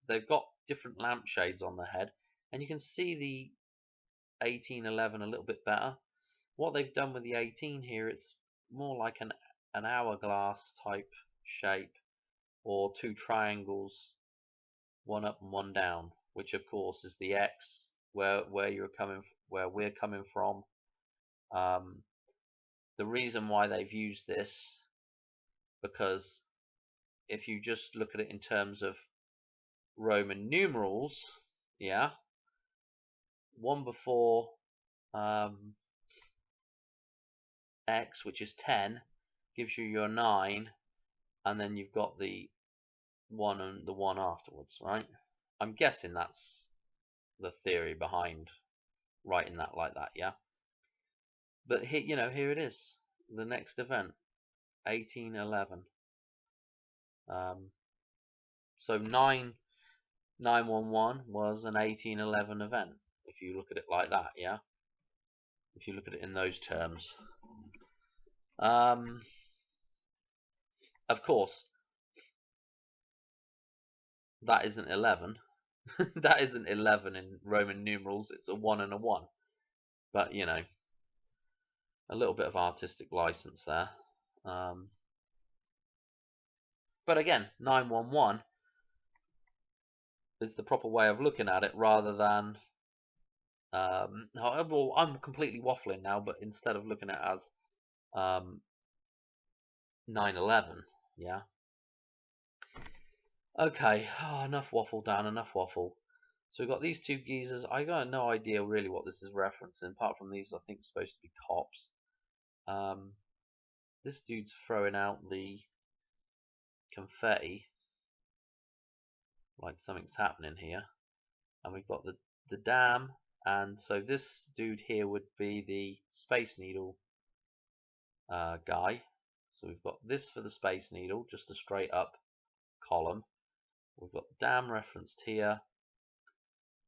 they've got different lampshades on their head, and you can see the 1811 a little bit better. What they've done with the 18 here, it's more like an hourglass type shape, or 2 triangles, one up and one down, which of course is the X where we're coming from. The reason why they've used this, because if you just look at it in terms of Roman numerals, yeah, one before X, which is 10, gives you your 9, and then you've got the 1 and the 1 afterwards, right? I'm guessing that's the theory behind writing that like that, yeah. But here it is, the next event, 1811. So 911 was an 1811 event, if you look at it like that, yeah. If you look at it in those terms. Of course, that isn't 11. That isn't 11 in Roman numerals. It's a 1 and a 1. But a little bit of artistic license there. But again, 911 is the proper way of looking at it, rather than well, I'm completely waffling now, but instead of looking at it as 911, yeah. Okay, enough waffle, Dan, enough waffle. So we've got these 2 geezers. I got no idea really what this is referencing, apart from these I think supposed to be cops. This dude's throwing out the confetti like something's happening here, and we've got the dam, and so this dude here would be the Space Needle guy. So we've got this for the Space Needle, just a straight up column. We've got the dam referenced here,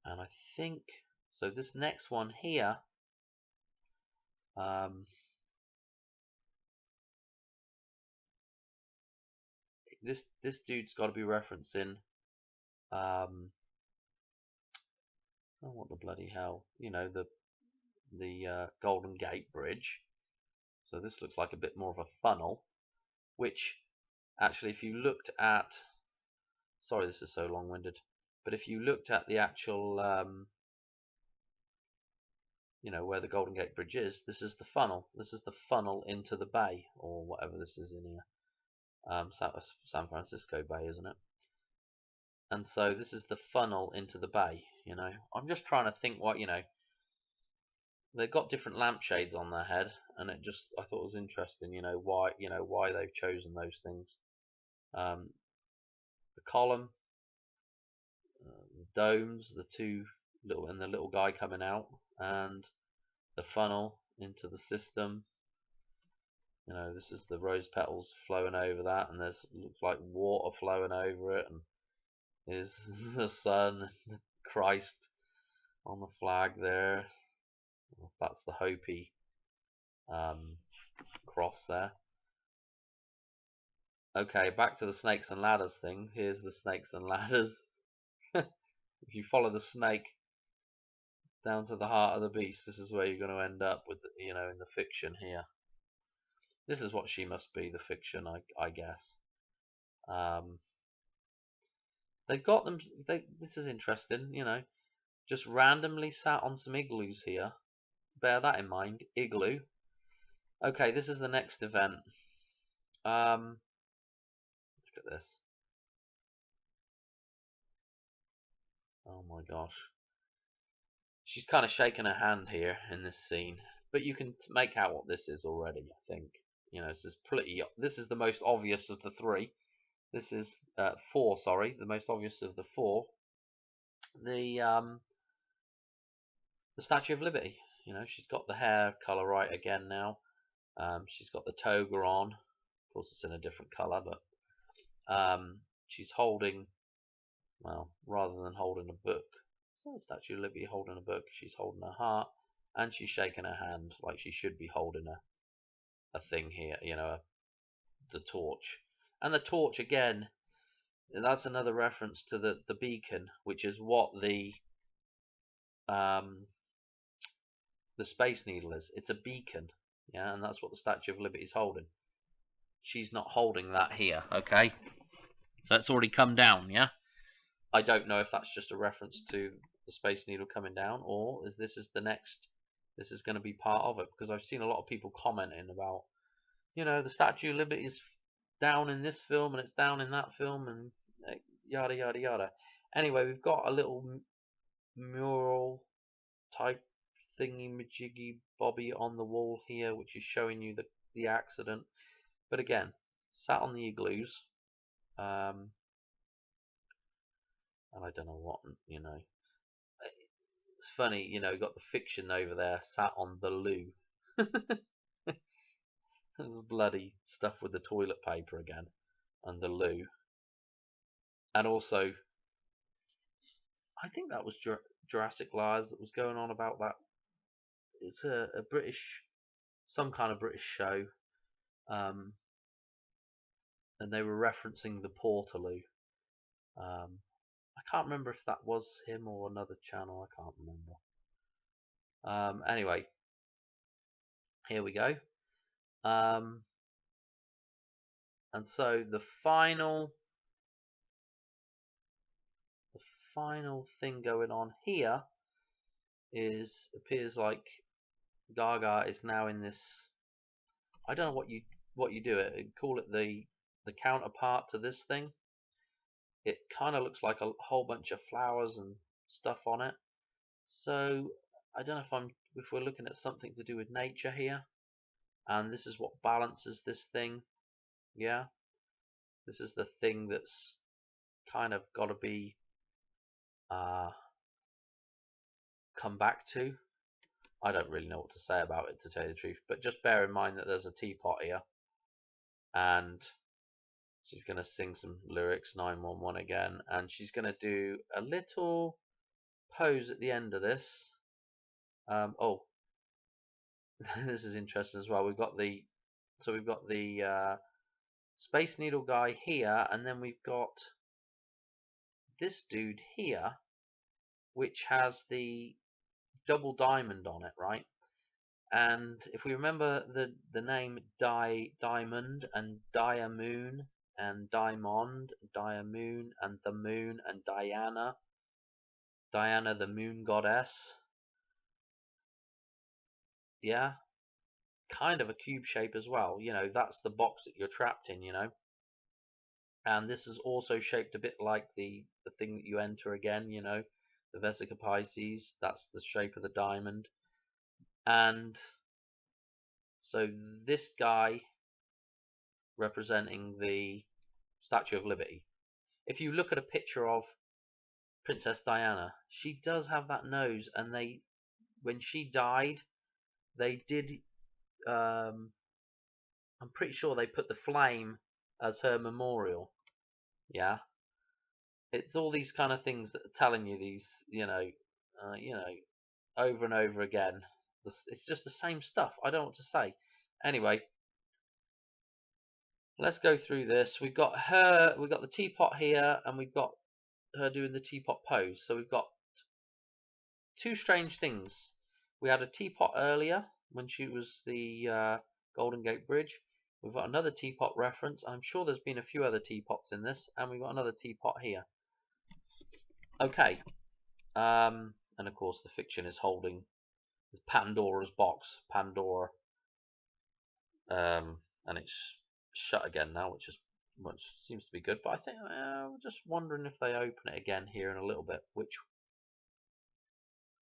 and I think so this next one here, this dude's got to be referencing oh, what the bloody hell, the Golden Gate Bridge. So this looks like a bit more of a funnel, which actually, if you looked at, sorry this is so long-winded, but if you looked at the actual you know, where the Golden Gate Bridge is, this is the funnel. This is the funnel into the bay, or whatever this is in here. San Francisco Bay, isn't it? And so this is the funnel into the bay, you know. I'm just trying to think what, you know, they've got different lampshades on their head, and it just, I thought it was interesting, you know, why they've chosen those things. The column, the domes, the two little, and the little guy coming out, and the funnel into the system. You know, this is the rose petals flowing over that, and there's looks like water flowing over it, and there's the sun, Christ on the flag there. That's the Hopi cross there. Okay, back to the snakes and ladders thing. Here's the snakes and ladders. If you follow the snake down to the heart of the beast, this is where you're going to end up with, you know, in the fiction here. This is what she must be, the fiction, I guess. They've got them. This is interesting, you know. Just randomly sat on some igloos here. Bear that in mind. Igloo. Okay, this is the next event. Look at this. Oh my gosh. She's kind of shaking her hand here in this scene, but you can make out what this is already. I think, you know, this is pretty. This is the most obvious of the three. This is 4. Sorry, the most obvious of the 4. The Statue of Liberty. You know, she's got the hair color right again now. She's got the toga on. Of course, it's in a different color, but she's holding, well, rather than holding a book, it's not a Statue of Liberty holding a book. She's holding her heart, and she's shaking her hand like she should be holding a thing here. You know, the torch, and the torch again. That's another reference to the beacon, which is what the Space Needle is. It's a beacon, yeah, and that's what the Statue of Liberty is holding. She's not holding that here, okay? So it's already come down, yeah? I don't know if that's just a reference to the Space Needle coming down, or is this is the next, this is going to be part of it, because I've seen a lot of people commenting about, you know, the Statue of Liberty is down in this film, and it's down in that film, and yada, yada, yada. Anyway, we've got a little mural type thingy majiggy bobby on the wall here, which is showing you the accident. But again, sat on the igloos, and I don't know what, you know. It's funny, you know, got the fiction over there, sat on the loo. Bloody stuff with the toilet paper again, and the loo. And also, I think that was Jurassic Lives that was going on about that. It's a British, some kind of British show, and they were referencing the Portaloo. I can't remember if that was him or another channel. I can't remember. Anyway, here we go. And so the final thing going on here is, appears like Gaga is now in this, I don't know what you do it, call it the counterpart to this thing. It kind of looks like a whole bunch of flowers and stuff on it. So I don't know if we're looking at something to do with nature here, and this is what balances this thing. Yeah, this is the thing that's kind of got to be come back to. I don't really know what to say about it, to tell you the truth, but just bear in mind that there's a teapot here, and she's going to sing some lyrics, 911 again, and she's going to do a little pose at the end of this. Oh, this is interesting as well. We've got the Space Needle guy here, and then we've got this dude here, which has the double diamond on it, right? And if we remember the name Diamond and Diamoon and Diamond, Diamoon and the Moon and Diana, Diana the Moon Goddess, yeah, kind of a cube shape as well. You know, that's the box that you're trapped in. You know, and this is also shaped a bit like the thing that you enter again. You know, the Vesica Pisces. That's the shape of the diamond, and so this guy representing the Statue of Liberty. If you look at a picture of Princess Diana, she does have that nose, and when she died, they did. Um, I'm pretty sure they put the flame as her memorial. Yeah, it's all these kind of things that are telling you these, you know, over and over again. It's just the same stuff. I don't know what to say. Anyway, let's go through this. We've got her. We've got the teapot here, and we've got her doing the teapot pose. So we've got two strange things. We had a teapot earlier when she was the Golden Gate Bridge. We've got another teapot reference. I'm sure there's been a few other teapots in this, and we've got another teapot here. Okay, and of course the fiction is holding Pandora's box, Pandora, and it's shut again now, which seems to be good. But I think we're just wondering if they open it again here in a little bit, which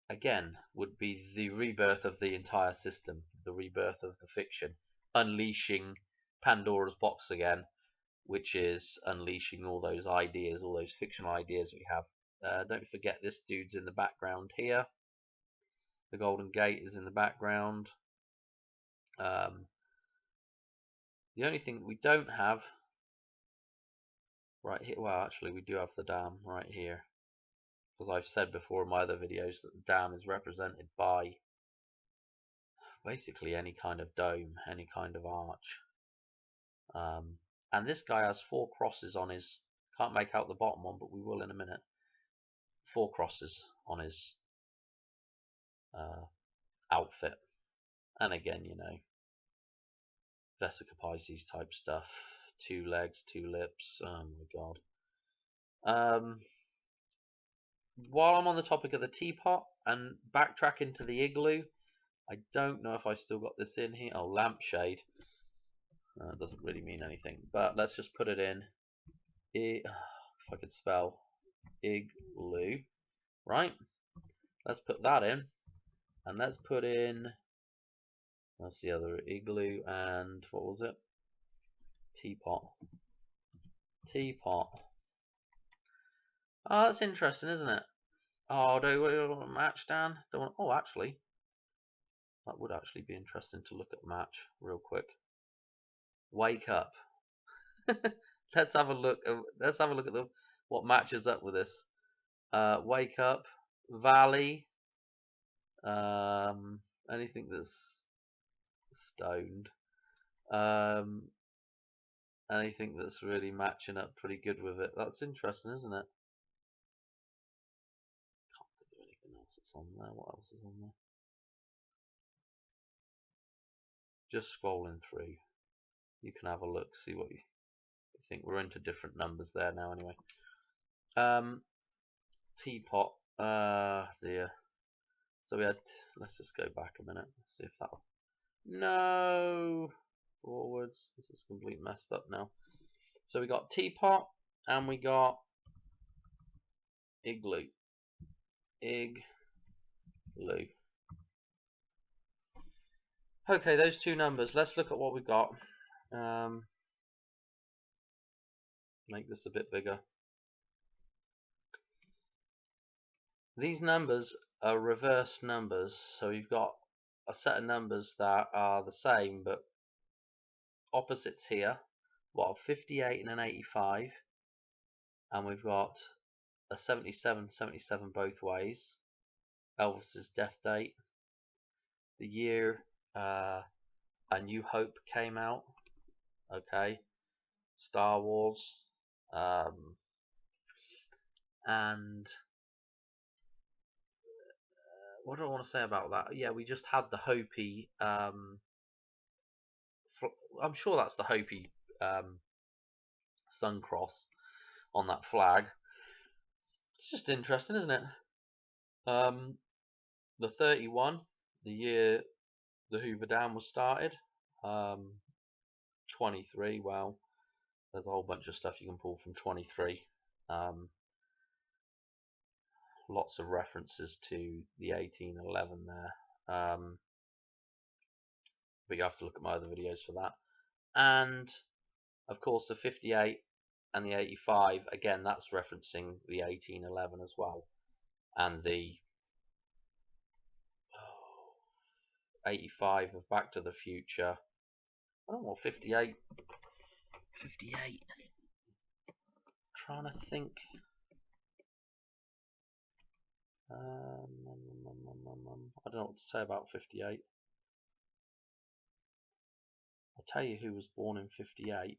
again would be the rebirth of the entire system, the rebirth of the fiction, unleashing Pandora's box again, which is unleashing all those ideas, all those fictional ideas we have. Don't forget this dude's in the background here. The Golden Gate is in the background. The only thing that we don't have right here, well, actually we do have the dam right here, because I've said before in my other videos that the dam is represented by basically any kind of dome, any kind of arch. And this guy has 4 crosses on his, can't make out the bottom one, but we will in a minute. 4 crosses on his outfit. And again, you know, Vesica Pisces type stuff. 2 legs, 2 lips. Oh my god. While I'm on the topic of the teapot and backtracking to the igloo, I don't know if I still got this in here. Oh, lampshade. It doesn't really mean anything, but let's just put it in. If I could spell igloo, right? Let's put that in, and let's put in. That's the other igloo, and what was it? Teapot. Teapot. Oh, that's interesting, isn't it? Oh, do we want a match, Dan? Don't want. Oh, actually, that would actually be interesting to look at match real quick. Wake up. Let's have a look. Let's have a look at what matches up with this. Wake up, Valley. Anything that's stoned. Anything that's really matching up pretty good with it. That's interesting, isn't it? Can't think of anything else that's on there. What else is on there? Just scrolling through. You can have a look, see what you think. We're into different numbers there now, anyway. Teapot. Dear. So we had. Let's just go back a minute. See if that. No. Forwards. This is completely messed up now. So we got teapot and we got igloo. Igloo. Okay, those 2 numbers. Let's look at what we've got. Make this a bit bigger. These numbers are reverse numbers, so you've got a set of numbers that are the same but opposites here. What, 58 and an 85, and we've got a 77 both ways. Elvis's death date, the year A New Hope came out, okay, Star Wars, and what do I want to say about that? Yeah, we just had the Hopi. I'm sure that's the Hopi sun cross on that flag. It's just interesting, isn't it? Um, the 31, the year the Hoover Dam was started. 23, well, there's a whole bunch of stuff you can pull from 23. Lots of references to the 1811 there. But you have to look at my other videos for that. And of course, the 58 and the 85, again, that's referencing the 1811 as well. And the 85 of Back to the Future. I don't know, 58. 58. Trying to think. I don't know what to say about 58. I'll tell you who was born in 58.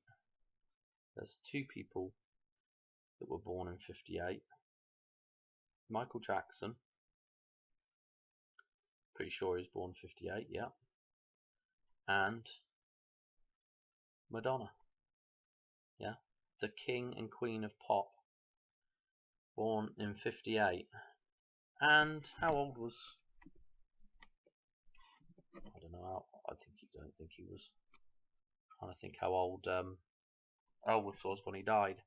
There's two people that were born in 58. Michael Jackson. Pretty sure he was born 58, yeah. And Madonna. Yeah. The King and Queen of Pop. Born in 58. And how old was... I don't know. I don't think he was... I'm trying to think how old Elvis was when he died.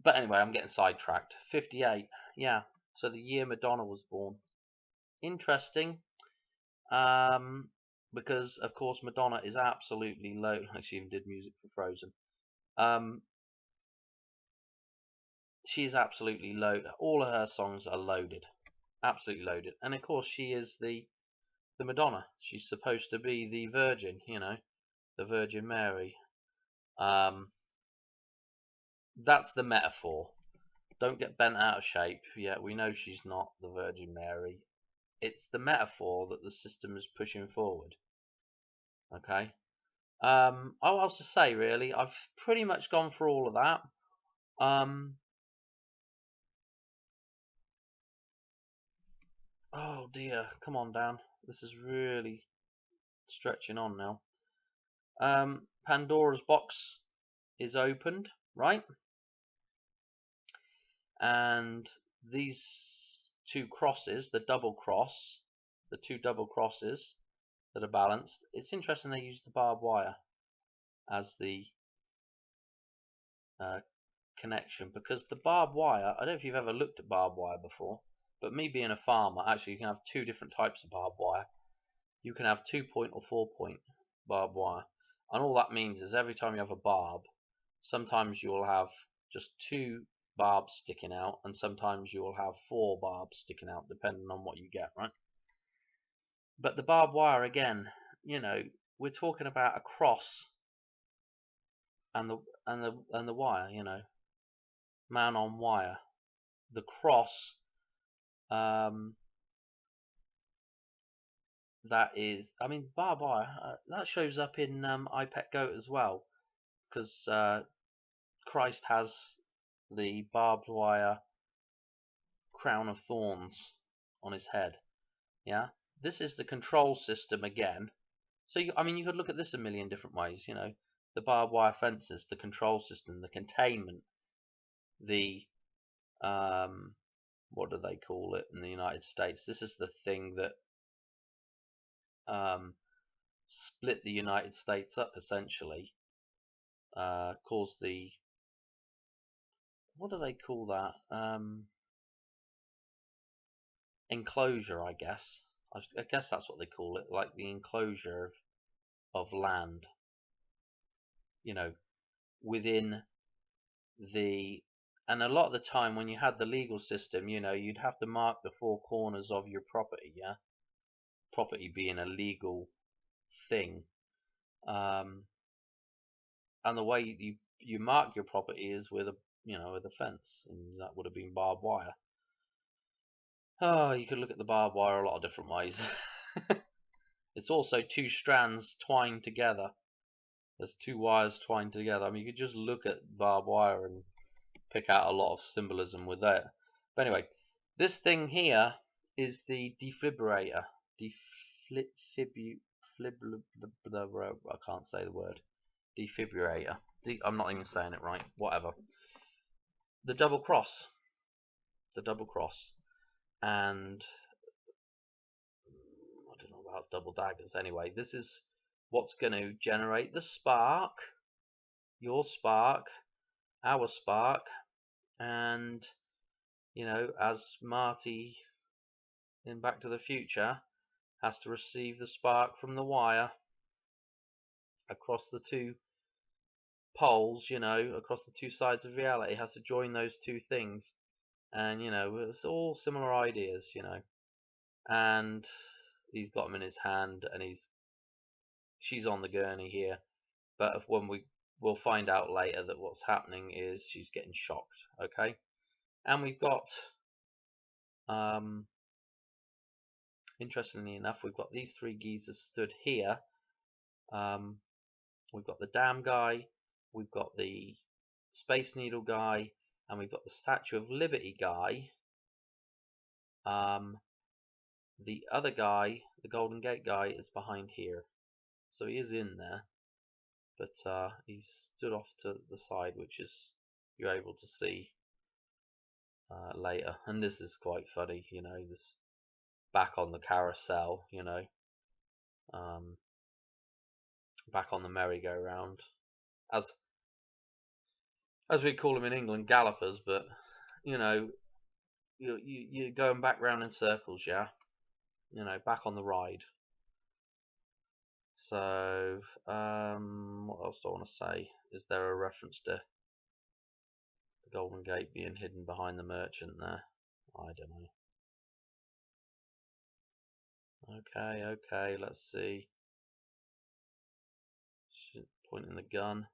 But anyway, I'm getting sidetracked. 58, yeah. So the year Madonna was born. Interesting, because of course Madonna is absolutely loaded. She even did music for Frozen. She is absolutely loaded. All of her songs are loaded, absolutely loaded. And of course, she is the Madonna. She's supposed to be the Virgin, you know, the Virgin Mary. That's the metaphor. Don't get bent out of shape. Yeah, we know she's not the Virgin Mary. It's the metaphor that the system is pushing forward. Okay. What else to say, really? I've pretty much gone through all of that. Oh dear, come on, Dan. This is really stretching on now. Pandora's box is opened, right? And these two crosses, the two double crosses that are balanced. It's interesting they use the barbed wire as the connection, because the barbed wire, I don't know if you've ever looked at barbed wire before, but me being a farmer, actually you can have two different types of barbed wire. You can have 2-point or 4-point barbed wire, and all that means is every time you have a barb, sometimes you will have just 2 barbs sticking out, and sometimes you will have 4 barbs sticking out, depending on what you get, right? But the barbed wire, again, you know, we're talking about a cross and the wire, you know, man on wire. The cross, that is, I mean, barbed wire, that shows up in I Pet Goat as well, because Christ has the barbed wire crown of thorns on his head. Yeah, this is the control system again. So I mean, you could look at this a million different ways. You know, the barbed wire fences, the control system, the containment, the what do they call it in the United States? This is the thing that split the United States up, essentially. Caused the, what do they call that? Enclosure, I guess. I guess that's what they call it, like the enclosure of land. You know, within the, and a lot of the time when you had the legal system, you know, you'd have to mark the 4 corners of your property. Yeah, property being a legal thing. And the way you mark your property is with a fence, and that would have been barbed wire. Oh, you could look at the barbed wire a lot of different ways. It's also 2 strands twined together. There's 2 wires twined together. I mean, you could just look at barbed wire and pick out a lot of symbolism with that. But anyway, this thing here is the defibrillator. I can't say the word. Defibrillator. I'm not even saying it right. Whatever. The double cross. The double cross. And I don't know about double daggers. Anyway, this is what's going to generate the spark. Your spark. Our spark. And, you know, as Marty in Back to the Future has to receive the spark from the wire across the two poles, you know, across the two sides of reality, has to join those two things. And, you know, it's all similar ideas, you know. And he's got them in his hand, and she's on the gurney here. But when we'll find out later that what's happening is she's getting shocked, okay? And we've got, interestingly enough, we've got these three geezers stood here. We've got the dam guy, we've got the Space Needle guy, and we've got the Statue of Liberty guy. The other guy, the Golden Gate guy, is behind here. So he is in there, but he's stood off to the side, which is you're able to see later. And this is quite funny, you know, this back on the carousel, you know, back on the merry-go-round, as we call them in England, gallopers. But you know, you're going back round in circles, yeah, you know, back on the ride. So what else do I want to say? Is there a reference to the Golden Gate being hidden behind the merchant there? I don't know. Okay, let's see. Pointing the gun.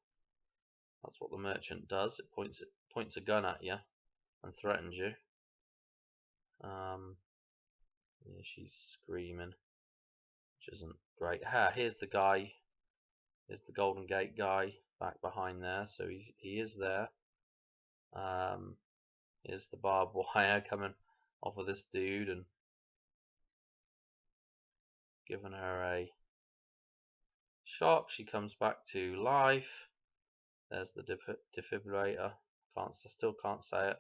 That's what the merchant does. It points a gun at you and threatens you. Yeah, she's screaming, which isn't great. Here's the guy. Here's the Golden Gate guy back behind there. So he is there. Here's the barbed wire coming off of this dude and giving her a shock. She comes back to life. There's the defibrillator. Still can't say it.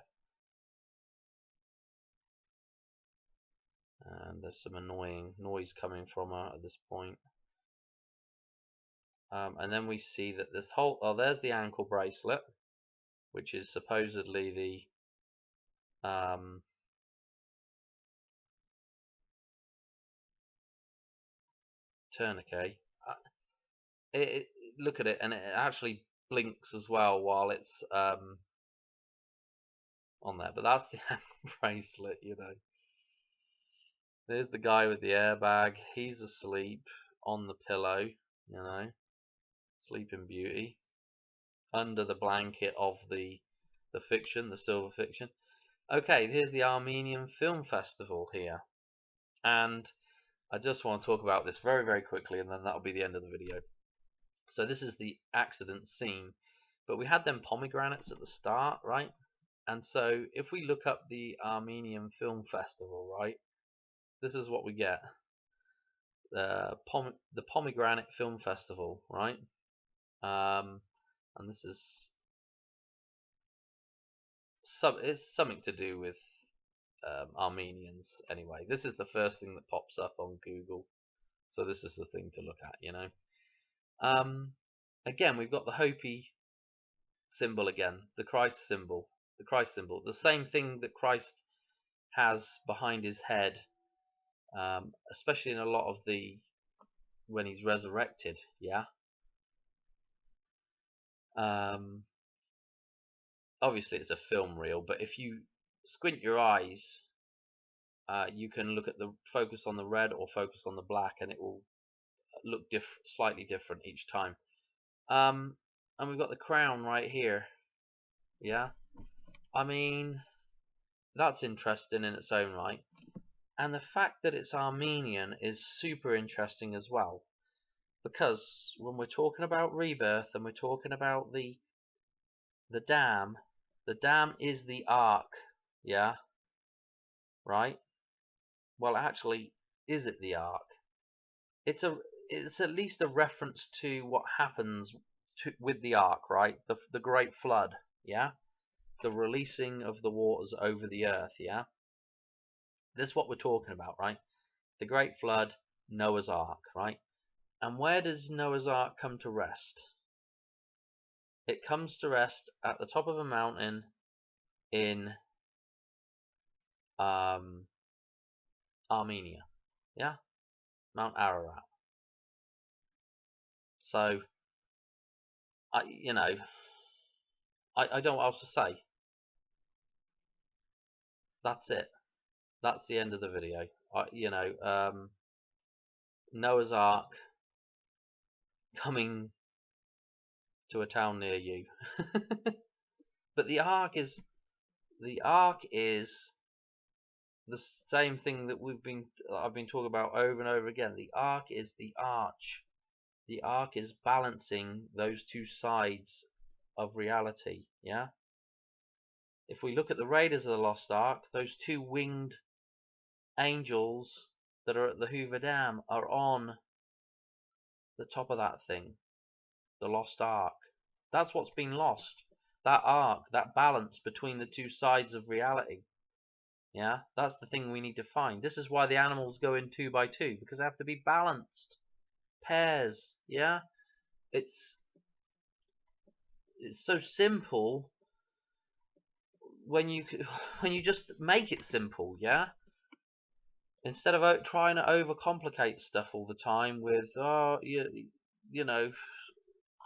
And there's some annoying noise coming from her at this point. And then we see that this whole, there's the ankle bracelet, which is supposedly the tourniquet. Look at it, and it actually blinks as well while it's on there. But that's the ankle bracelet, you know. There's the guy with the airbag. He's asleep on the pillow, you know, Sleeping Beauty, under the blanket of the fiction, the silver fiction. Okay, here's the Armenian Film Festival here, and I just want to talk about this very, very quickly, and then that'll be the end of the video. So this is the accident scene, but we had them pomegranates at the start, right? And so if we look up the Armenian Film Festival, right, this is what we get. The Pomegranate Film Festival, right? And this is it's something to do with Armenians. Anyway, this is the first thing that pops up on Google, so this is the thing to look at, you know. Again, we've got the Hopi symbol again, the Christ symbol, the same thing that Christ has behind his head, especially in a lot of when he's resurrected, yeah. Obviously it's a film reel, but if you squint your eyes, you can look at the focus on the red or focus on the black, and it will look slightly different each time. And we've got the crown right here, yeah. I mean, that's interesting in its own right, and the fact that it's Armenian is super interesting as well, because when we're talking about rebirth and we're talking about the dam, The dam is the ark. Yeah, right? Well, actually, is it the ark? It's a it's at least a reference to what happens with the ark, right? The great flood, yeah? The releasing of the waters over the earth, yeah? This is what we're talking about, right? The great flood, Noah's ark, right? And where does Noah's ark come to rest? It comes to rest at the top of a mountain in Armenia, yeah? Mount Ararat. So, I don't know what else to say. That's it. That's the end of the video. Noah's Ark coming to a town near you. But the ark is the same thing that I've been talking about over and over again. The ark is the arch. The ark is balancing those two sides of reality. Yeah. If we look at the Raiders of the Lost Ark, those two winged angels that are at the Hoover Dam are on the top of that thing, the Lost Ark. That's what's been lost. That arc, that balance between the two sides of reality. Yeah, that's the thing we need to find. This is why the animals go in 2 by 2, because they have to be balanced. Pairs, yeah? It's so simple when you just make it simple, yeah? Instead of trying to overcomplicate stuff all the time with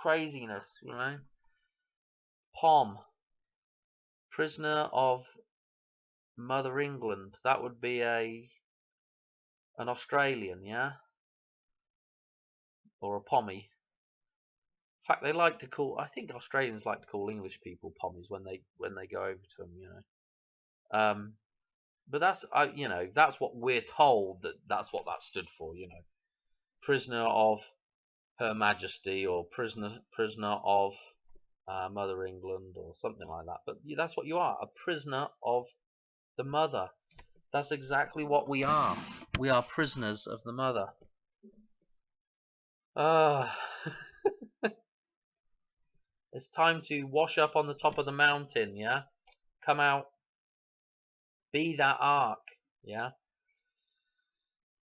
craziness, Pom, prisoner of Mother England. That would be an Australian, yeah, or a Pommy. In fact, I think Australians like to call English people Pommies when they go over to them, But that's what we're told that's what that stood for, prisoner of Her Majesty, or prisoner of Mother England, or something like that. But that's what you are, a prisoner of the mother. That's exactly what we are. We are prisoners of the mother. It's time to wash up on the top of the mountain, yeah? Come out, be that ark, yeah?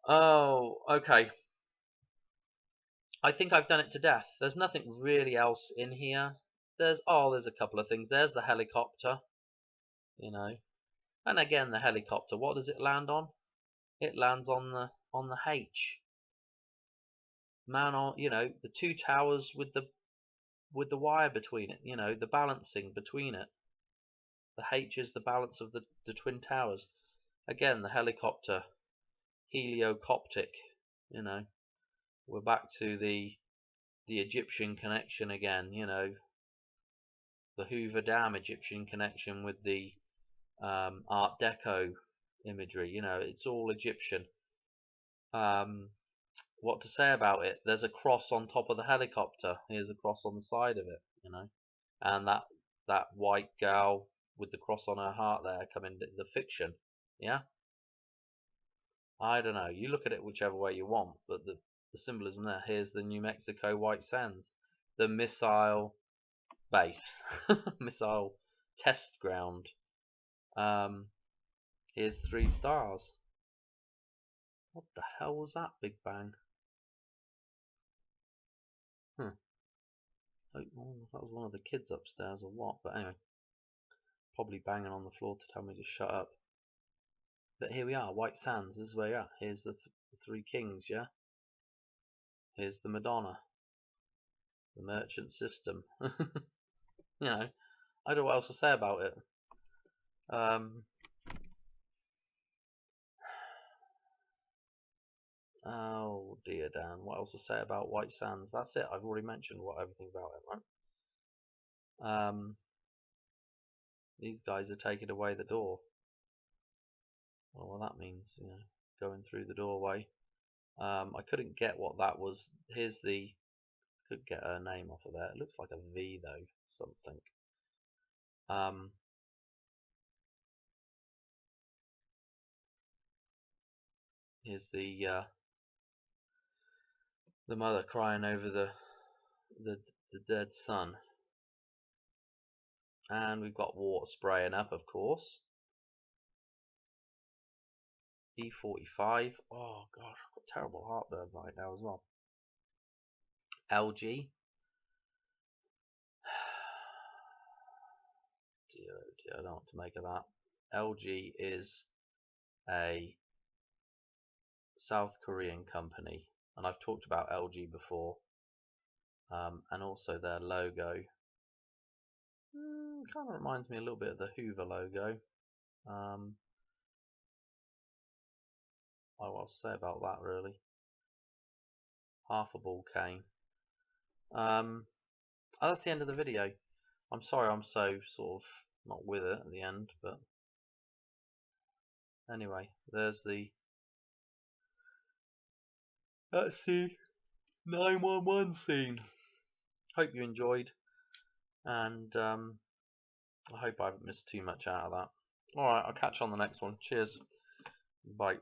Oh, okay. I think I've done it to death. There's nothing really else in here. There's a couple of things. There's the helicopter, And again, the helicopter, what does it land on? It lands on the H. Man on, the two towers with the wire between it, the balancing between it. The H is the balance of the twin towers. Again, the helicopter, heliocoptic, We're back to the Egyptian connection again, the Hoover Dam Egyptian connection with the Art Deco imagery, it's all Egyptian. What to say about it? There's a cross on top of the helicopter. Here's a cross on the side of it, and that white gal with the cross on her heart there coming the fiction, yeah. I don't know. You look at it whichever way you want, but the symbolism there. Here's the New Mexico White Sands, the missile base, missile test ground. Here's 3 stars. What the hell was that, Big Bang? That was one of the kids upstairs or what, but anyway. Probably banging on the floor to tell me to shut up. But here we are, White Sands, this is where you're at. Here's the 3 kings, yeah? Here's the Madonna. The merchant system. I don't know what else to say about it. Oh dear, Dan. What else to say about White Sands? That's it. I've already mentioned everything about it, right? These guys are taking away the door. Well, that means, going through the doorway. I couldn't get what that was. Could get her name off of there. It looks like a V though, something. Here's the mother crying over the dead son, and we've got water spraying up, of course. E45. Oh gosh, I've got terrible heartburn right now as well. LG. Dear, oh dear, I don't know what to make of that. LG is a South Korean company, and I've talked about LG before, and also their logo. Kind of reminds me a little bit of the Hoover logo. What to say about that, really? Half a ball cane. That's the end of the video. I'm sorry I'm so sort of not with it at the end, but anyway, that's the 911 scene. Hope you enjoyed, and I hope I haven't missed too much out of that. Alright, I'll catch you on the next one. Cheers. Bye.